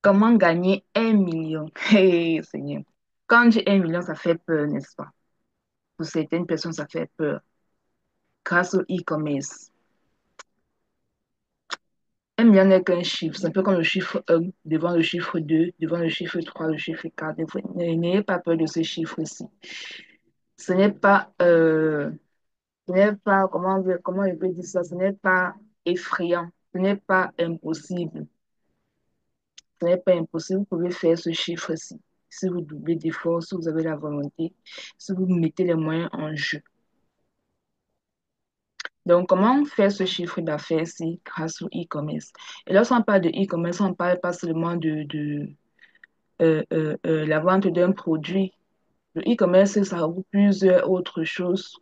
Comment gagner 1 million? Hey, Seigneur. Quand on dit 1 million, ça fait peur, n'est-ce pas? Pour certaines personnes, ça fait peur. Grâce au e-commerce. 1 million n'est qu'un chiffre. C'est un peu comme le chiffre 1 devant le chiffre 2, devant le chiffre 3, le chiffre 4. N'ayez pas peur de ce chiffre-ci. Ce n'est pas, comment je peux dire ça? Ce n'est pas effrayant. Ce n'est pas impossible. Ce n'est pas impossible. Vous pouvez faire ce chiffre-ci. Si vous doublez d'efforts, si vous avez la volonté, si vous mettez les moyens en jeu. Donc, comment faire ce chiffre d'affaires-ci grâce au e-commerce? Et lorsqu'on parle de e-commerce, on ne parle pas seulement de la vente d'un produit. Le e-commerce, ça regroupe plusieurs autres choses,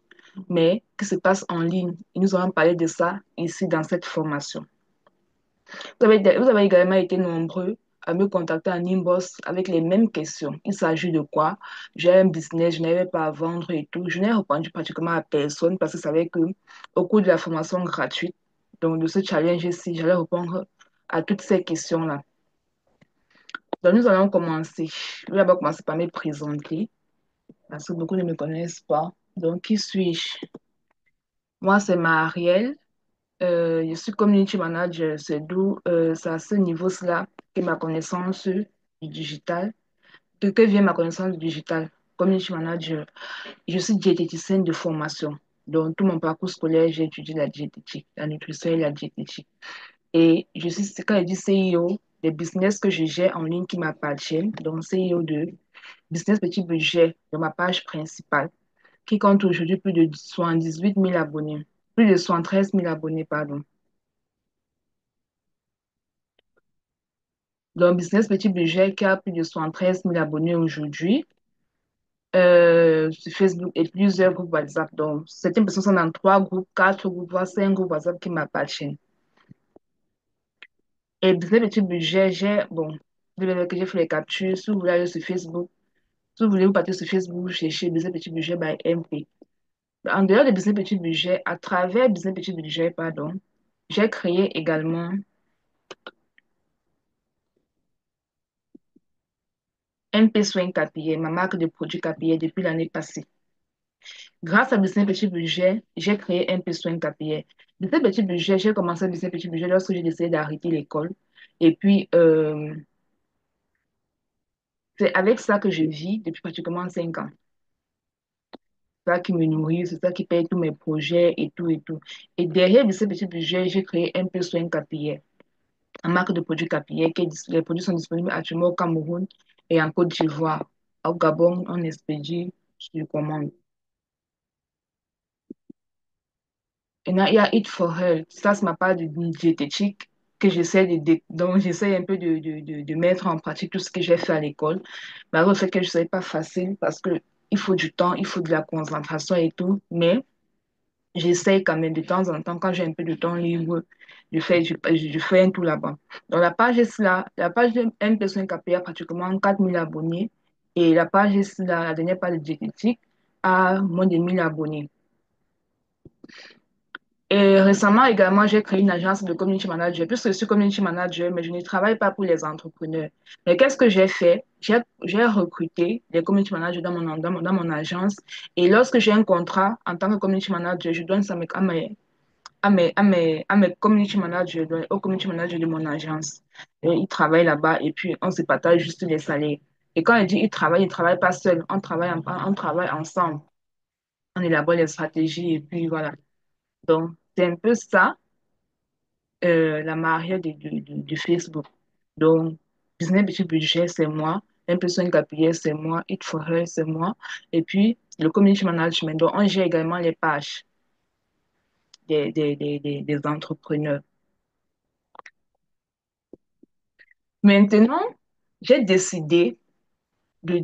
mais qui se passe en ligne. Et nous allons parler de ça ici dans cette formation. Vous avez également été nombreux à me contacter en inbox avec les mêmes questions. Il s'agit de quoi? J'ai un business, je n'avais pas à vendre et tout. Je n'ai répondu pratiquement à personne parce que je savais que au cours de la formation gratuite, donc de ce challenge-ci, j'allais répondre à toutes ces questions-là. Donc nous allons commencer. Je vais d'abord commencer par me présenter parce que beaucoup ne me connaissent pas. Donc, qui suis-je? Moi, c'est Marielle. Je suis community manager, c'est à ce niveau-là que ma connaissance du digital, que vient ma connaissance du digital. Community manager, je suis diététicienne de formation. Donc, tout mon parcours scolaire, j'ai étudié la diététique, la nutrition et la diététique. Et quand je dis CIO, des business que je gère en ligne qui m'appartiennent, donc CIO de business petit budget de ma page principale, qui compte aujourd'hui plus de 78 000 abonnés, plus de 73 000 abonnés, pardon. Donc, Business Petit Budget qui a plus de 73 000 abonnés aujourd'hui sur Facebook et plusieurs groupes WhatsApp. Donc, certaines personnes sont dans 3 groupes, 4 groupes, voire 5 groupes WhatsApp qui m'appartiennent. Et Business Petit Budget, bon, vous verrez que j'ai fait les captures. Si vous voulez aller sur Facebook, si vous voulez vous partir sur Facebook, vous cherchez Business Petit Budget by MP. En dehors de Business Petit Budget, à travers Business Petit Budget, pardon, j'ai créé également MP Swing Capier, ma marque de produits capillaires depuis l'année passée. Grâce à Business Petit Budget, j'ai créé un P-Soin capillaire. Business Petit Budget, j'ai commencé Business Petit Budget lorsque j'ai décidé d'arrêter l'école. Et puis, c'est avec ça que je vis depuis pratiquement 5 ans. C'est ça qui me nourrit, c'est ça qui paye tous mes projets et tout et tout. Et derrière Business Petit Budget, j'ai créé un P-Soin capillaire, une marque de produits capillaires. Les produits sont disponibles actuellement au Cameroun et en Côte d'Ivoire. Au Gabon, on expédie sur commande. Et là, il y a Eat for Health. Ça, c'est ma part de diététique que donc j'essaie un peu de mettre en pratique tout ce que j'ai fait à l'école. Malgré le fait que je ne savais pas facile parce que il faut du temps, il faut de la concentration et tout. Mais j'essaie quand même de temps en temps, quand j'ai un peu de temps libre, je fais un tout là-bas. Donc la page de une personne qui a pratiquement 4 000 abonnés. Et la page est là, la dernière page de diététique, a moins de 1 000 abonnés. Et récemment également, j'ai créé une agence de community manager. Puisque je suis community manager, mais je ne travaille pas pour les entrepreneurs. Mais qu'est-ce que j'ai fait? J'ai recruté des community managers dans mon agence. Et lorsque j'ai un contrat en tant que community manager, je donne ça à mes community managers, aux community managers de mon agence. Et ils travaillent là-bas et puis on se partage juste les salaires. Et quand je dis ils ne travaillent pas seuls. On travaille ensemble. On élabore les stratégies et puis voilà. Donc, c'est un peu ça, la mariée de Facebook. Donc, Business Petit Budget, c'est moi. Impression Capillaire, c'est moi. It for Her, c'est moi. Et puis, le community management. Donc, on gère également les pages des entrepreneurs. Maintenant, j'ai décidé bon,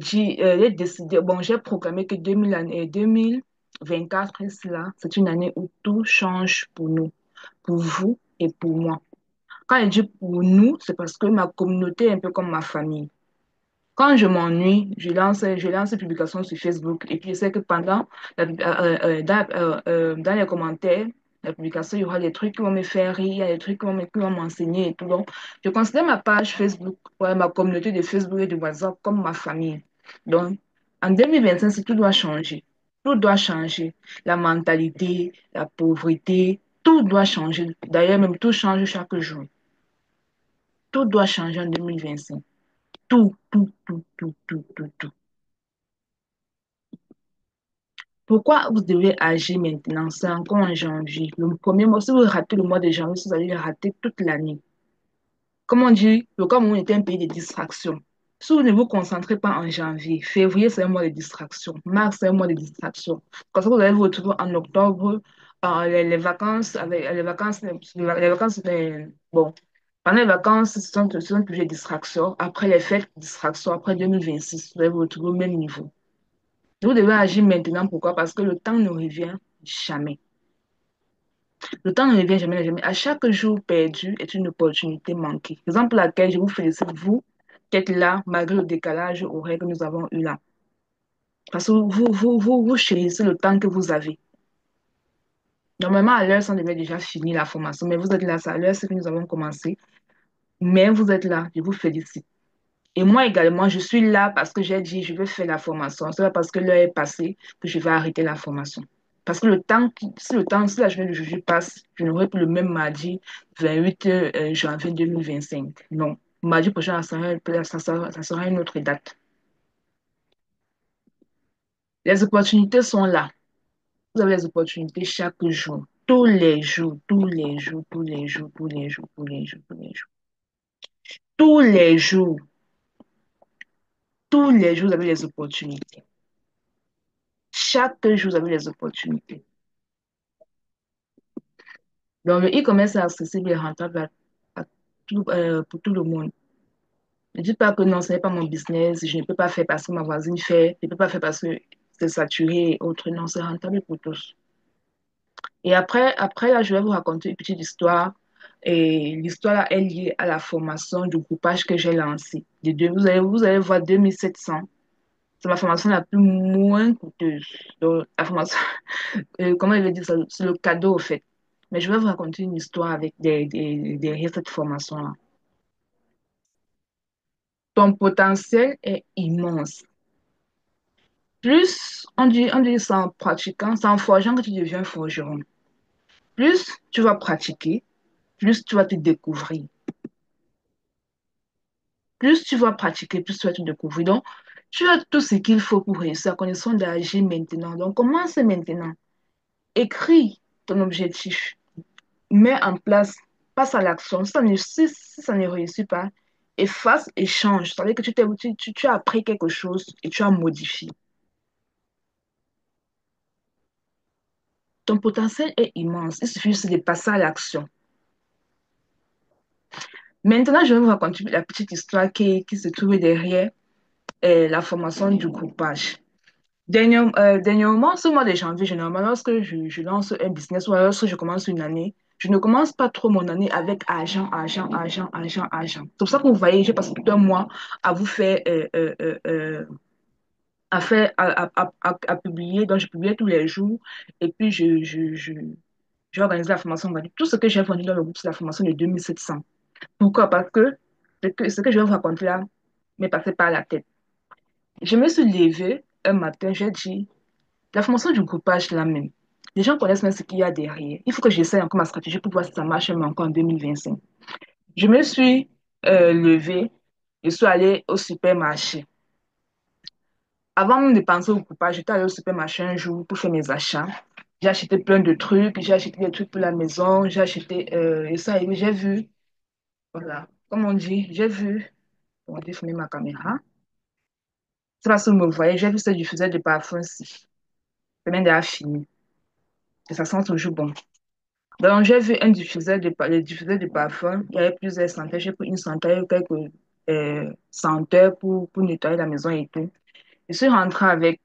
j'ai proclamé que 2024 est cela, c'est une année où tout change pour nous, pour vous et pour moi. Quand je dis pour nous, c'est parce que ma communauté est un peu comme ma famille. Quand je m'ennuie, je lance une publication sur Facebook et puis je sais que dans les commentaires, La publication, il y aura des trucs qui vont me faire rire, il y a des trucs qui vont m'enseigner et tout. Donc, je considère ma page Facebook, ouais, ma communauté de Facebook et de WhatsApp comme ma famille. Donc, en 2025, si tout doit changer. Tout doit changer. La mentalité, la pauvreté, tout doit changer. D'ailleurs, même tout change chaque jour. Tout doit changer en 2025. Tout, tout, tout, tout, tout, tout, tout. Pourquoi vous devez agir maintenant? C'est encore en janvier. Le premier mois, si vous ratez le mois de janvier, vous allez le rater toute l'année. Comme on dit, le Cameroun est un pays de distraction. Si vous ne vous concentrez pas en janvier, février, c'est un mois de distraction. Mars, c'est un mois de distraction. Quand vous allez vous retrouver en octobre, les vacances, avec les vacances, bon, pendant les vacances, ce sont toujours des distractions. Après les fêtes, distractions. Après 2026, vous allez vous retrouver au même niveau. Vous devez agir maintenant. Pourquoi? Parce que le temps ne revient jamais. Le temps ne revient jamais, jamais. À chaque jour perdu est une opportunité manquée. Raison pour laquelle je vous félicite, vous, qui êtes là, malgré le décalage horaire que nous avons eu là. Parce que vous chérissez le temps que vous avez. Normalement, à l'heure, ça devait déjà finir la formation, mais vous êtes là, c'est à l'heure, c'est que nous avons commencé. Mais vous êtes là, je vous félicite. Et moi également, je suis là parce que j'ai dit, je vais faire la formation. C'est pas parce que l'heure est passée que je vais arrêter la formation. Parce que si la journée de juge passe, je n'aurai plus le même mardi 28 janvier 2025. Non. Mardi prochain, ça sera une autre date. Les opportunités sont là. Vous avez les opportunités chaque jour. Tous les jours, tous les jours, tous les jours, tous les jours, tous les jours, tous les jours. Tous les jours, tous les jours, vous avez les opportunités. Chaque jour, vous avez les opportunités. Donc, le e-commerce est accessible et rentable pour tout le monde. Ne dites pas que non, ce n'est pas mon business, je ne peux pas faire parce que ma voisine fait, je ne peux pas faire parce que c'est saturé et autres. Non, c'est rentable pour tous. Et après là, je vais vous raconter une petite histoire. Et l'histoire là est liée à la formation du groupage que j'ai lancé. Vous allez voir 2700. C'est ma formation la plus moins coûteuse. Donc, la formation, comment je vais dire ça, c'est le cadeau au fait. Mais je vais vous raconter une histoire avec derrière cette formation-là. Ton potentiel est immense. Plus on dit c'est en pratiquant, c'est en forgeant que tu deviens forgeron. Plus tu vas pratiquer, plus tu vas te découvrir. Plus tu vas pratiquer, plus tu vas te découvrir. Donc, tu as tout ce qu'il faut pour réussir, à condition d'agir maintenant. Donc, commence maintenant. Écris ton objectif. Mets en place, passe à l'action. Si ça ne réussit pas, efface et change. Ça veut dire que tu as appris quelque chose et tu as modifié. Ton potentiel est immense. Il suffit juste de passer à l'action. Maintenant, je vais vous raconter la petite histoire qui se trouve derrière la formation du groupage. Dernièrement, ce mois de janvier, généralement, lorsque je lance un business ou lorsque je commence une année, je ne commence pas trop mon année avec argent, argent, argent, argent, argent. C'est pour ça que vous voyez, j'ai passé tout un mois à vous faire, à publier. Donc, je publiais tous les jours et puis j'ai organisé la formation. On va dire. Tout ce que j'ai vendu dans le groupe, c'est la formation de 2700. Pourquoi? Parce que ce que je vais vous raconter là m'est passé par la tête. Je me suis levée un matin, j'ai dit, la formation du groupage là même, les gens connaissent même ce qu'il y a derrière. Il faut que j'essaie encore ma stratégie pour voir si ça marche même encore en 2025. Je me suis levée, je suis allée au supermarché. Avant même de penser au groupage, j'étais allée au supermarché un jour pour faire mes achats. J'ai acheté plein de trucs, j'ai acheté des trucs pour la maison, j'ai acheté, et ça, et j'ai vu, voilà, comme on dit, j'ai vu, on va définir ma caméra. C'est parce que vous me voyez, j'ai vu ce diffuseur de parfum-ci. C'est même déjà fini. Et ça sent toujours bon. Donc, j'ai vu un diffuseur le diffuseur de parfum. Il y avait plusieurs senteurs. J'ai pris une senteur, quelques senteurs pour nettoyer la maison et tout. Je suis rentrée avec,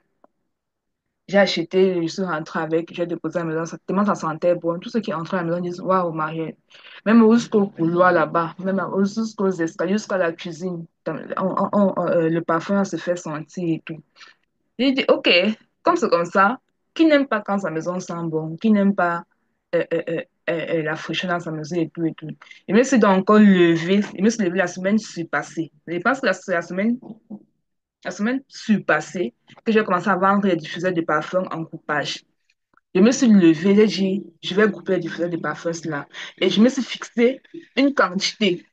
j'ai acheté, je suis rentrée avec, j'ai déposé à la maison. Tellement ça sentait bon. Tous ceux qui entrent à la maison disent, waouh, Marie. Même jusqu'au couloir là-bas, même jusqu'aux escaliers, jusqu'à la cuisine. Le parfum se fait sentir et tout. J'ai dit, OK, comme c'est comme ça, qui n'aime pas quand sa maison sent bon? Qui n'aime pas? la fraîcheur dans sa maison et tout et tout. Je me suis donc encore levée, je me suis levée la semaine surpassée. Je pense que la semaine surpassée, que j'ai commencé à vendre les diffuseurs de parfums en groupage. Je me suis levée, j'ai dit, je vais grouper les diffuseurs de parfums là. Et je me suis fixé une quantité.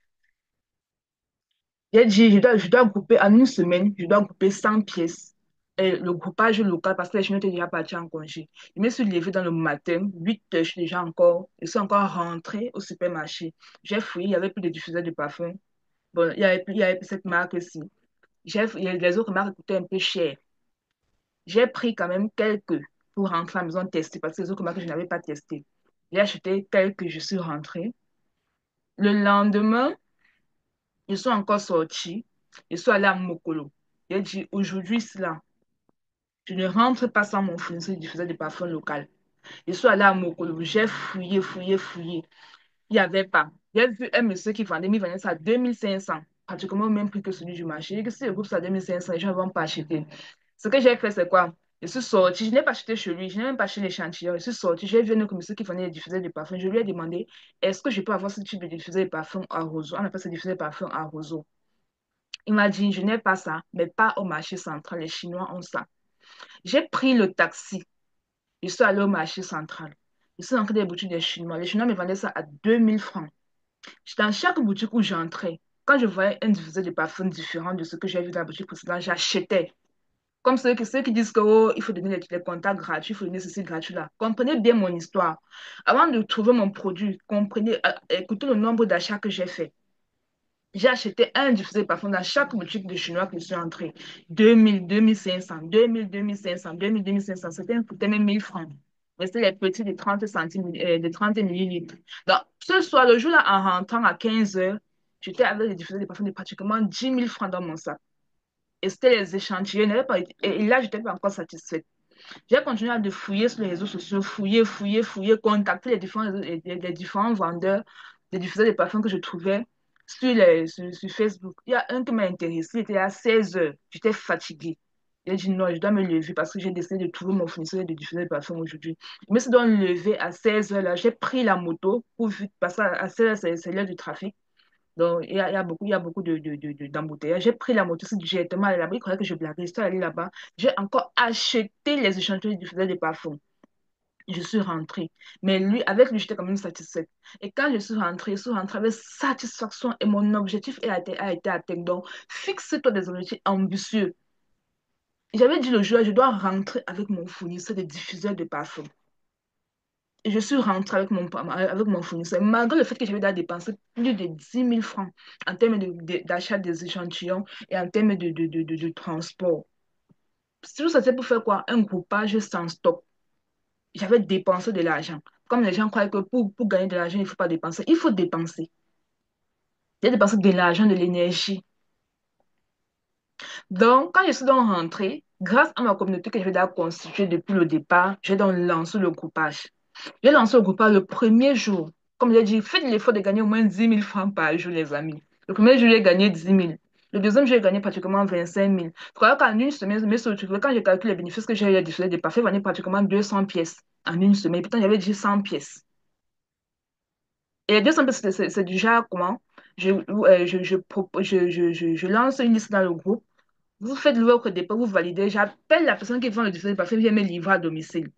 J'ai dit, je dois grouper en une semaine, je dois grouper 100 pièces. Et le groupage local, parce que les Chinois étaient déjà partis en congé. Je me suis levée dans le matin, 8 heures, je suis encore rentrée au supermarché. J'ai fouillé, il n'y avait plus de diffuseurs de parfums. Bon, il y avait plus cette marque-ci. Les autres marques coûtaient un peu cher. J'ai pris quand même quelques pour rentrer à la maison tester, parce que les autres marques, je n'avais pas testé. J'ai acheté quelques, je suis rentrée. Le lendemain, ils sont encore sortis. Ils sont allés à Mokolo. J'ai dit, aujourd'hui, cela, je ne rentre pas sans mon fournisseur diffuseur de parfum local. Je suis allée à Mokolo. J'ai fouillé, fouillé, fouillé. Il n'y avait pas. J'ai vu un monsieur qui vendait, mais il vendait ça à 2500, pratiquement au même prix que celui du marché. Et que si le groupe ça à 2500, les gens ne vont pas acheter. Ce que j'ai fait, c'est quoi? Je suis sortie, je n'ai pas acheté chez lui, je n'ai même pas acheté l'échantillon. Je suis sortie, j'ai vu un monsieur qui vendait des diffuseurs de parfum. Je lui ai demandé, est-ce que je peux avoir ce type de diffuseur de parfum à roseau? On appelle ça diffuseur de parfum à roseau. Il m'a dit, je n'ai pas ça, mais pas au marché central. Les Chinois ont ça. J'ai pris le taxi. Je suis allée au marché central. Je suis entrée dans les boutiques des Chinois. Les Chinois me vendaient ça à 2000 francs. Dans chaque boutique où j'entrais, quand je voyais un diffuseur de parfum différent de ce que j'ai vu dans la boutique précédente, j'achetais. Comme ceux qui disent que, oh, il faut donner les contacts gratuits, il faut donner ceci gratuit là. Comprenez bien mon histoire. Avant de trouver mon produit, comprenez, écoutez le nombre d'achats que j'ai fait. J'ai acheté un diffuseur de parfum dans chaque boutique de chinois que je suis entrée. 2000, 2500, 2000, 2500, 2000, 2500. C'était coûtait même 1000 francs. Mais c'était les petits de 30 centimes, de 30 millilitres. Donc, ce soir, le jour-là, en rentrant à 15 heures, j'étais avec les diffuseurs de parfum de pratiquement 10 000 francs dans mon sac. Et c'était les échantillons. Et là, je n'étais pas encore satisfaite. J'ai continué à de fouiller sur les réseaux sociaux, fouiller, fouiller, fouiller, contacter les différents vendeurs, des diffuseurs de parfums que je trouvais sur Facebook. Il y a un qui m'a intéressé, il était à 16 heures. J'étais fatiguée. J'ai dit non, je dois me lever parce que j'ai décidé de trouver mon fournisseur de diffuseurs de parfums aujourd'hui. Je me suis donc levée à 16 heures là. J'ai pris la moto pour vite passer à 16 heures, c'est l'heure du trafic. Donc, il y a beaucoup d'embouteillages. J'ai pris la moto c'est directement allé là-bas. Il croyait que je blaguais. Je suis allée là-bas. J'ai encore acheté les échantillons du diffuseur de parfum. Je suis rentrée. Mais lui, avec lui, j'étais quand même satisfaite. Et quand je suis rentrée avec satisfaction et mon objectif a été atteint. Donc, fixe-toi des objectifs ambitieux. J'avais dit le jour, je dois rentrer avec mon fournisseur de diffuseur de parfum. Et je suis rentrée avec mon fournisseur, malgré le fait que j'avais déjà dépensé plus de 10 000 francs en termes d'achat des échantillons et en termes de transport. Tout ça, c'est pour faire quoi? Un groupage sans stock. J'avais dépensé de l'argent. Comme les gens croient que pour gagner de l'argent, il ne faut pas dépenser. Il faut dépenser. J'ai dépensé de l'argent, de l'énergie. Donc, quand je suis donc rentrée, grâce à ma communauté que j'avais déjà constituée depuis le départ, j'ai donc lancé le groupage. J'ai lancé le groupage le premier jour. Comme j'ai dit, faites l'effort de gagner au moins 10 000 francs par jour, les amis. Le premier jour, j'ai gagné 10 000. Le deuxième jour, j'ai gagné pratiquement 25 000. Je crois qu'en une semaine, je me suis retrouvée, quand j'ai calculé les bénéfices que j'ai diffusé des parfums, j'ai pratiquement 200 pièces en une semaine. Pourtant, j'avais dit 100 pièces. Et les 200 pièces, c'est du genre comment? Je lance une liste dans le groupe. Vous faites l'offre dépôt, vous validez. J'appelle la personne qui vend le diffuseur de parfum, vient me livrer à domicile.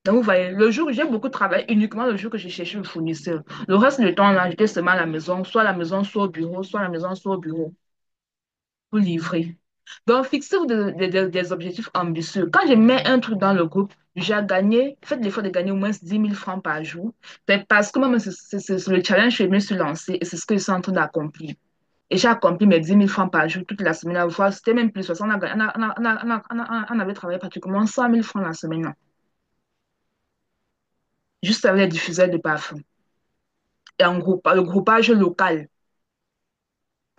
Donc, vous voyez, le jour où j'ai beaucoup travaillé, uniquement le jour que j'ai cherché le fournisseur. Le reste du temps, là, j'étais seulement à la maison, soit à la maison, soit au bureau, soit à la maison, soit au bureau, pour livrer. Donc, fixez-vous des objectifs ambitieux. Quand je mets un truc dans le groupe, j'ai gagné, faites l'effort de gagner au moins 10 000 francs par jour. C'est parce que moi, c'est le challenge que je me suis lancé et c'est ce que je suis en train d'accomplir. Et j'ai accompli mes 10 000 francs par jour toute la semaine. La fois, c'était même plus. Parce qu'on on avait travaillé pratiquement 100 000 francs la semaine, là, juste avec les diffuseurs de parfum. Et en groupe, le groupage local.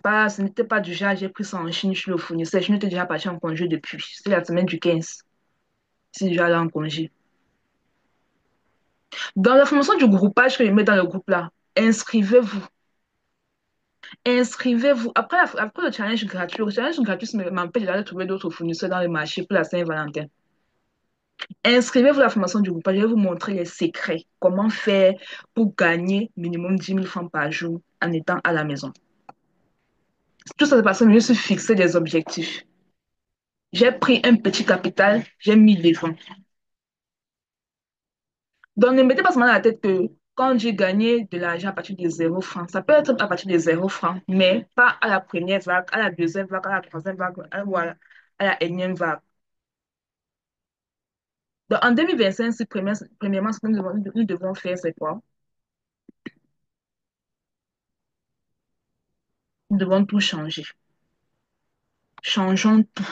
Pas, ce n'était pas du genre, j'ai pris ça en Chine, je suis le fournisseur. Je n'étais déjà parti en congé depuis. C'était la semaine du 15. C'est déjà là en congé. Dans la formation du groupage que je mets dans le groupe là, inscrivez-vous. Inscrivez-vous. Après le challenge gratuit m'empêche d'aller trouver d'autres fournisseurs dans le marché pour la Saint-Valentin. Inscrivez-vous à la formation du groupage. Je vais vous montrer les secrets. Comment faire pour gagner minimum 10 000 francs par jour en étant à la maison. Tout ça, c'est parce que je me suis fixé des objectifs. J'ai pris un petit capital, j'ai mis les fonds. Donc, ne mettez pas seulement dans la tête que quand j'ai gagné de l'argent à partir de 0 francs, ça peut être à partir de 0 francs, mais pas à la première vague, à la deuxième vague, à la troisième vague, à la énième vague. Donc, en 2025, premièrement, ce que nous devons faire, c'est quoi? Nous devons tout changer. Changeons tout.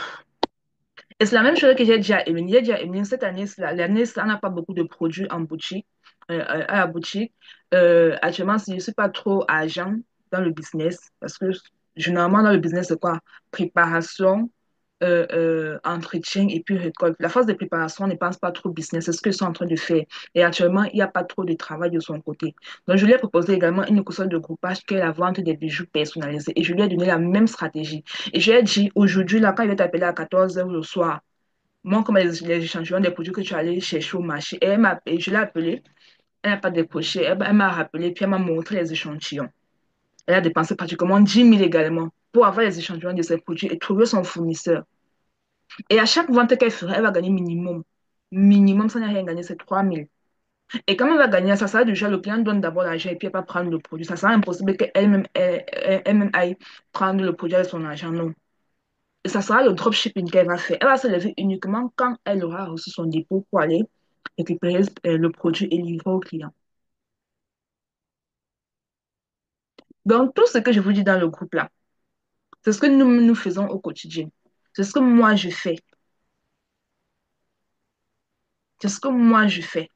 Et c'est la même chose que j'ai dit à Émilie. J'ai dit à Émilie, cette année, l'année, ça n'a pas beaucoup de produits en boutique, à la boutique. Actuellement, si je ne suis pas trop agent dans le business, parce que généralement, dans le business, c'est quoi? Préparation, entretien et puis récolte. La phase de préparation, on ne pense pas trop business, c'est ce qu'ils sont en train de faire. Et actuellement, il n'y a pas trop de travail de son côté. Donc, je lui ai proposé également une console de groupage qui est la vente des bijoux personnalisés. Et je lui ai donné la même stratégie. Et je lui ai dit, aujourd'hui, là, quand il va t'appeler à 14 heures le soir, moi, comme les échantillons des produits que tu allais chercher au marché, et je l'ai appelée, elle n'a pas décroché, elle m'a rappelé, puis elle m'a montré les échantillons. Elle a dépensé pratiquement 10 000 également pour avoir les échantillons de ses produits et trouver son fournisseur. Et à chaque vente qu'elle fera, elle va gagner minimum. Minimum, ça n'a rien gagné, c'est 3 000. Et quand elle va gagner, ça sera déjà le client donne d'abord l'argent et puis elle va prendre le produit. Ça sera impossible qu'elle-même elle-même aille prendre le produit avec son argent, non. Et ça sera le dropshipping qu'elle va faire. Elle va se lever uniquement quand elle aura reçu son dépôt pour aller récupérer le produit et livrer au client. Donc, tout ce que je vous dis dans le groupe là, c'est ce que nous faisons au quotidien. C'est ce que moi je fais. C'est ce que moi je fais.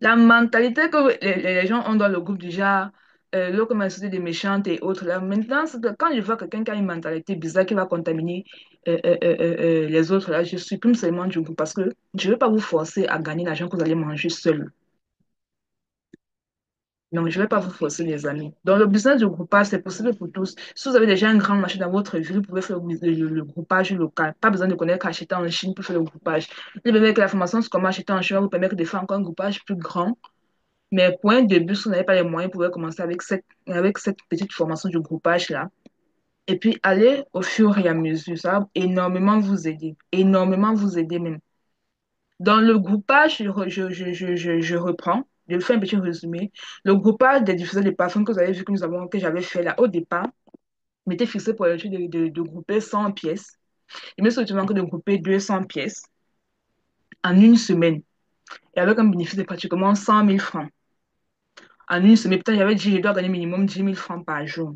La mentalité que les gens ont dans le groupe déjà, le communauté des méchantes et autres, là, maintenant, quand je vois quelqu'un qui a une mentalité bizarre qui va contaminer les autres, là, je supprime seulement du groupe parce que je ne veux pas vous forcer à gagner l'argent que vous allez manger seul. Donc, je ne vais pas vous forcer, les amis. Dans le business du groupage, c'est possible pour tous. Si vous avez déjà un grand marché dans votre ville, vous pouvez faire le groupage local. Pas besoin de connaître acheter en Chine pour faire le groupage. Je vais que la formation sur comment acheter en Chine va vous permettre de faire encore un groupage plus grand. Mais pour un début, si vous n'avez pas les moyens, vous pouvez commencer avec cette petite formation du groupage-là. Et puis, aller au fur et à mesure. Ça va énormément vous aider. Énormément vous aider même. Dans le groupage, je reprends. Je fais un petit résumé. Le groupage des diffuseurs de parfums que vous avez vu que j'avais fait là au départ, m'était fixé pour l'étude de grouper 100 pièces. Il me suis que de grouper 200 pièces en une semaine. Et avec un bénéfice de pratiquement 100 000 francs. En une semaine, putain, j'avais dit, je dois gagner minimum 10 000 francs par jour.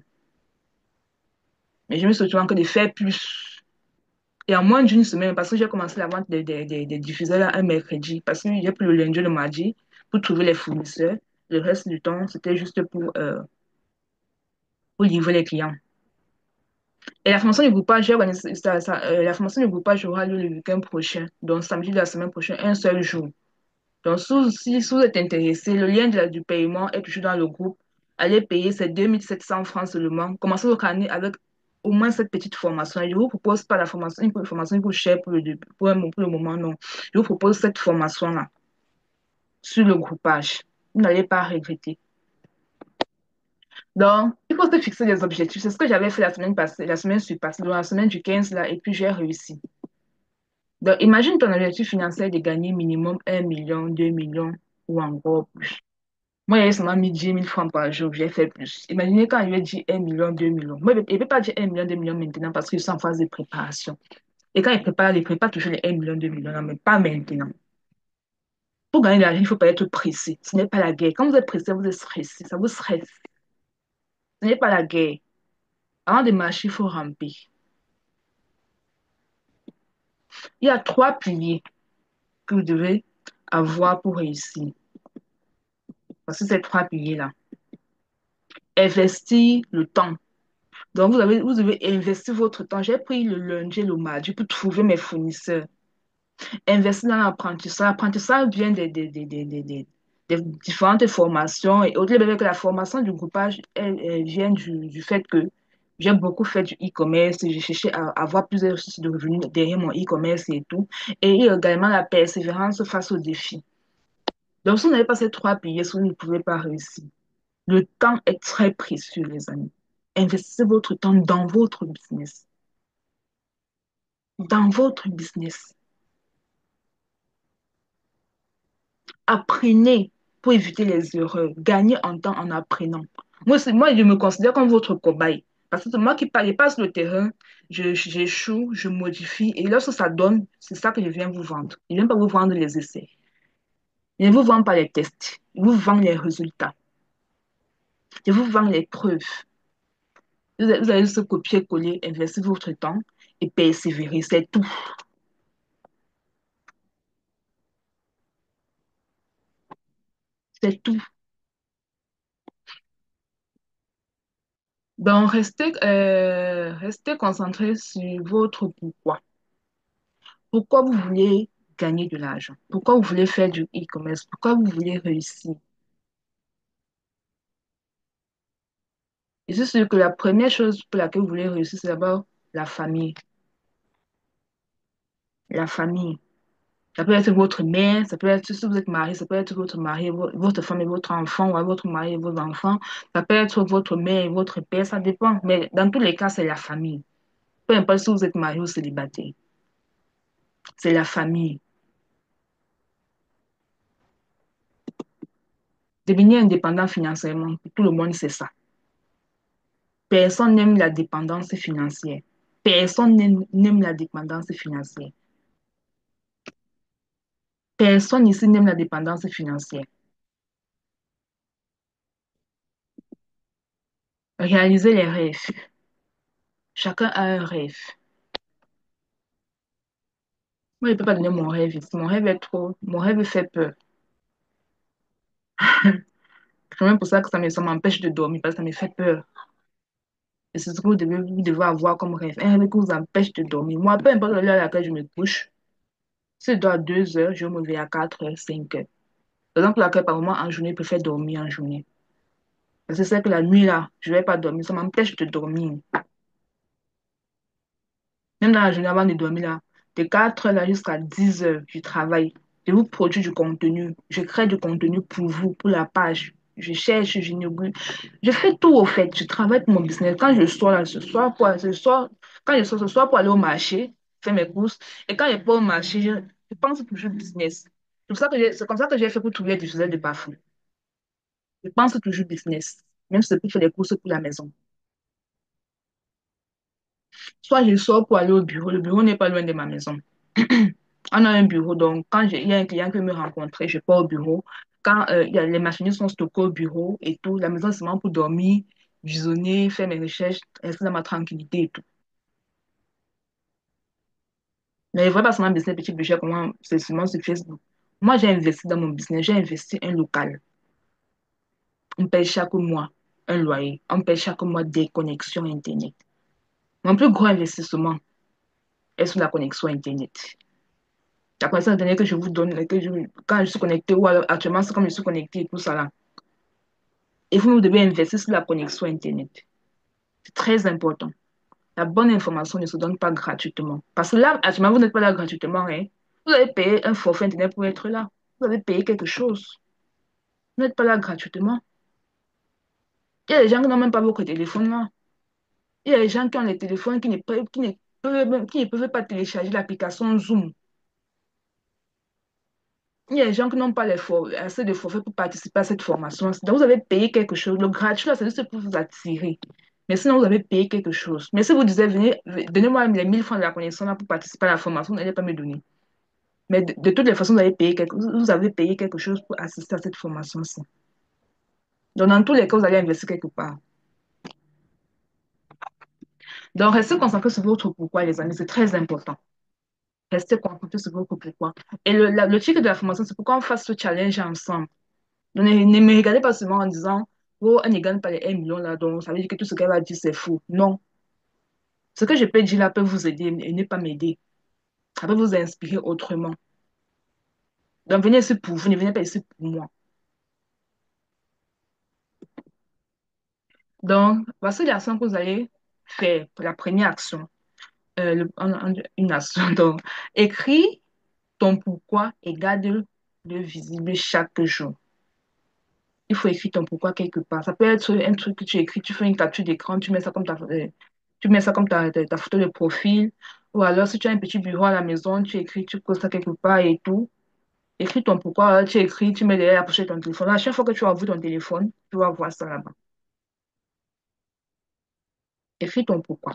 Mais je me suis que de faire plus. Et en moins d'une semaine, parce que j'ai commencé la vente des diffuseurs là, un mercredi, parce que j'ai pris le lundi et le mardi pour trouver les fournisseurs. Le reste du temps, c'était juste pour livrer les clients. Et la formation du groupage, j'ai organisé la formation du groupage aura lieu le week-end prochain, donc samedi de la semaine prochaine, un seul jour. Donc, si vous êtes intéressé, le lien du paiement est toujours dans le groupe. Allez payer ces 2 700 francs seulement. Commencez votre année avec au moins cette petite formation. Je ne vous propose pas la formation, une formation qui coûte cher pour le moment, non. Je vous propose cette formation-là sur le groupage. Vous n'allez pas regretter. Donc, il faut se fixer des objectifs. C'est ce que j'avais fait la semaine passée, la semaine passée, donc la semaine du 15 là, et puis j'ai réussi. Donc, imagine ton objectif financier de gagner minimum 1 million, 2 millions ou encore plus. Moi, il y a seulement mis 10 000 francs par jour, j'ai fait plus. Imaginez quand il lui a dit 1 million, 2 millions. Moi, il ne peut pas dire 1 million, 2 millions maintenant parce qu'ils sont en phase de préparation. Et quand il prépare toujours les 1 million, 2 millions, non, mais pas maintenant. Pour gagner de l'argent, il ne faut pas être pressé. Ce n'est pas la guerre. Quand vous êtes pressé, vous êtes stressé. Ça vous stresse. Ce n'est pas la guerre. Avant de marcher, il faut ramper. Il y a 3 piliers que vous devez avoir pour réussir. Parce que ces 3 piliers-là, investir le temps. Donc, vous devez investir votre temps. J'ai pris le lundi et le mardi pour trouver mes fournisseurs. Investir dans l'apprentissage. L'apprentissage vient des différentes formations. Et au-delà de que la formation du groupage, elle vient du fait que J'ai beaucoup fait du e-commerce, j'ai cherché à avoir plusieurs sources de revenus derrière mon e-commerce et tout. Et également la persévérance face aux défis. Donc, si vous n'avez pas ces trois piliers, vous ne pouvez pas réussir. Le temps est très précieux, les amis. Investissez votre temps dans votre business. Dans votre business. Apprenez pour éviter les erreurs. Gagnez en temps en apprenant. Moi, je me considère comme votre cobaye. Parce que c'est moi qui je passe le terrain, j'échoue, je modifie. Et lorsque ça donne, c'est ça que je viens vous vendre. Je ne viens pas vous vendre les essais. Je ne vous vends pas les tests. Je vous vends les résultats. Je vous vends les preuves. Vous allez juste copier-coller, investir votre temps et persévérer. C'est tout. C'est tout. Donc, restez concentré sur votre pourquoi. Pourquoi vous voulez gagner de l'argent? Pourquoi vous voulez faire du e-commerce? Pourquoi vous voulez réussir? Et c'est sûr que la première chose pour laquelle vous voulez réussir, c'est d'abord la famille. La famille. Ça peut être votre mère, ça peut être, si vous êtes marié, ça peut être votre mari, votre femme et votre enfant, ou votre mari et vos enfants. Ça peut être votre mère et votre père, ça dépend. Mais dans tous les cas, c'est la famille. Peu importe si vous êtes marié ou célibataire, c'est la famille. Devenir indépendant financièrement, pour tout le monde, c'est ça. Personne n'aime la dépendance financière. Personne n'aime la dépendance financière. Personne ici n'aime la dépendance financière. Réaliser les rêves. Chacun a un rêve. Moi, je ne peux pas donner mon rêve ici. Mon rêve est trop. Mon rêve fait peur. C'est même pour ça que ça m'empêche de dormir, parce que ça me fait peur. Et c'est ce que vous devez avoir comme rêve. Un rêve qui vous empêche de dormir. Moi, peu importe l'heure à laquelle je me couche, si je dors à 2 heures, je vais me réveiller à 4 heures, 5 heures. Par exemple, laquelle, par moment, en journée, je préfère dormir en journée. Parce que c'est que la nuit, là, je ne vais pas dormir. Ça m'empêche de dormir. Même dans la journée avant de dormir, là, de 4 heures là, jusqu'à 10 heures, je travaille. Je vous produis du contenu. Je crée du contenu pour vous, pour la page. Je cherche, j'inaugure. Je fais tout au fait. Je travaille pour mon business. Quand je sors là, quand je sors ce soir pour aller au marché, faire mes courses. Et quand je pas au marché, je pense toujours business. C'est comme ça que j'ai fait pour trouver des diffuseur de parfum. Je pense toujours business. Même si c'est pour faire des courses pour la maison. Soit je sors pour aller au bureau. Le bureau n'est pas loin de ma maison. On a un bureau, donc quand il y a un client qui veut me rencontrer, je pars au bureau. Quand les machines sont stockées au bureau et tout, la maison c'est seulement pour dormir, visionner, faire mes recherches, rester dans ma tranquillité et tout. Mais je ne vois pas seulement un business petit budget, comment c'est seulement sur Facebook. Moi, j'ai investi dans mon business, j'ai investi un local. On paye chaque mois un loyer, on paye chaque mois des connexions Internet. Mon plus gros investissement est sur la connexion Internet. La connexion Internet que je vous donne, quand je suis connecté, ou alors actuellement, c'est comme je suis connecté et tout ça là. Et vous devez investir sur la connexion Internet. C'est très important. La bonne information ne se donne pas gratuitement. Parce que là, actuellement, vous n'êtes pas là gratuitement, hein. Vous avez payé un forfait Internet pour être là. Vous avez payé quelque chose. Vous n'êtes pas là gratuitement. Il y a des gens qui n'ont même pas votre téléphone là. Il y a des gens qui ont les téléphones qui ne peuvent pas télécharger l'application Zoom. Il y a des gens qui n'ont pas assez de forfaits pour participer à cette formation. Donc, vous avez payé quelque chose. Le gratuit, là, c'est juste pour vous attirer. Mais sinon, vous avez payé quelque chose. Mais si vous disiez, venez, donnez-moi les 1000 francs de la connexion là pour participer à la formation, vous n'allez pas me donner. Mais de toutes les façons, vous avez payé quelque chose pour assister à cette formation-ci. Donc, dans tous les cas, vous allez investir quelque part. Donc, restez concentré sur votre pourquoi, les amis. C'est très important. Restez concentré sur votre pourquoi. Et le titre de la formation, c'est pourquoi on fasse ce challenge ensemble. Donc, ne me regardez pas seulement en disant, oh, elle ne gagne pas les 1 million là, donc ça veut dire que tout ce qu'elle va dire, c'est faux. Non. Ce que je peux dire là peut vous aider et ne pas m'aider. Ça peut vous inspirer autrement. Donc, venez ici pour vous, ne venez pas ici pour moi. Donc, voici la leçon que vous allez. faire la première action, une action. Donc, écris ton pourquoi et garde-le visible chaque jour. Il faut écrire ton pourquoi quelque part. Ça peut être un truc que tu écris, tu fais une capture d'écran, tu mets ça comme tu mets ça comme ta photo de profil. Ou alors, si tu as un petit bureau à la maison, tu écris, tu poses ça quelque part et tout. Écris ton pourquoi, tu écris, tu mets derrière la pochette de ton téléphone. À chaque fois que tu vas ouvrir ton téléphone, tu vas voir ça là-bas. Écris ton pourquoi.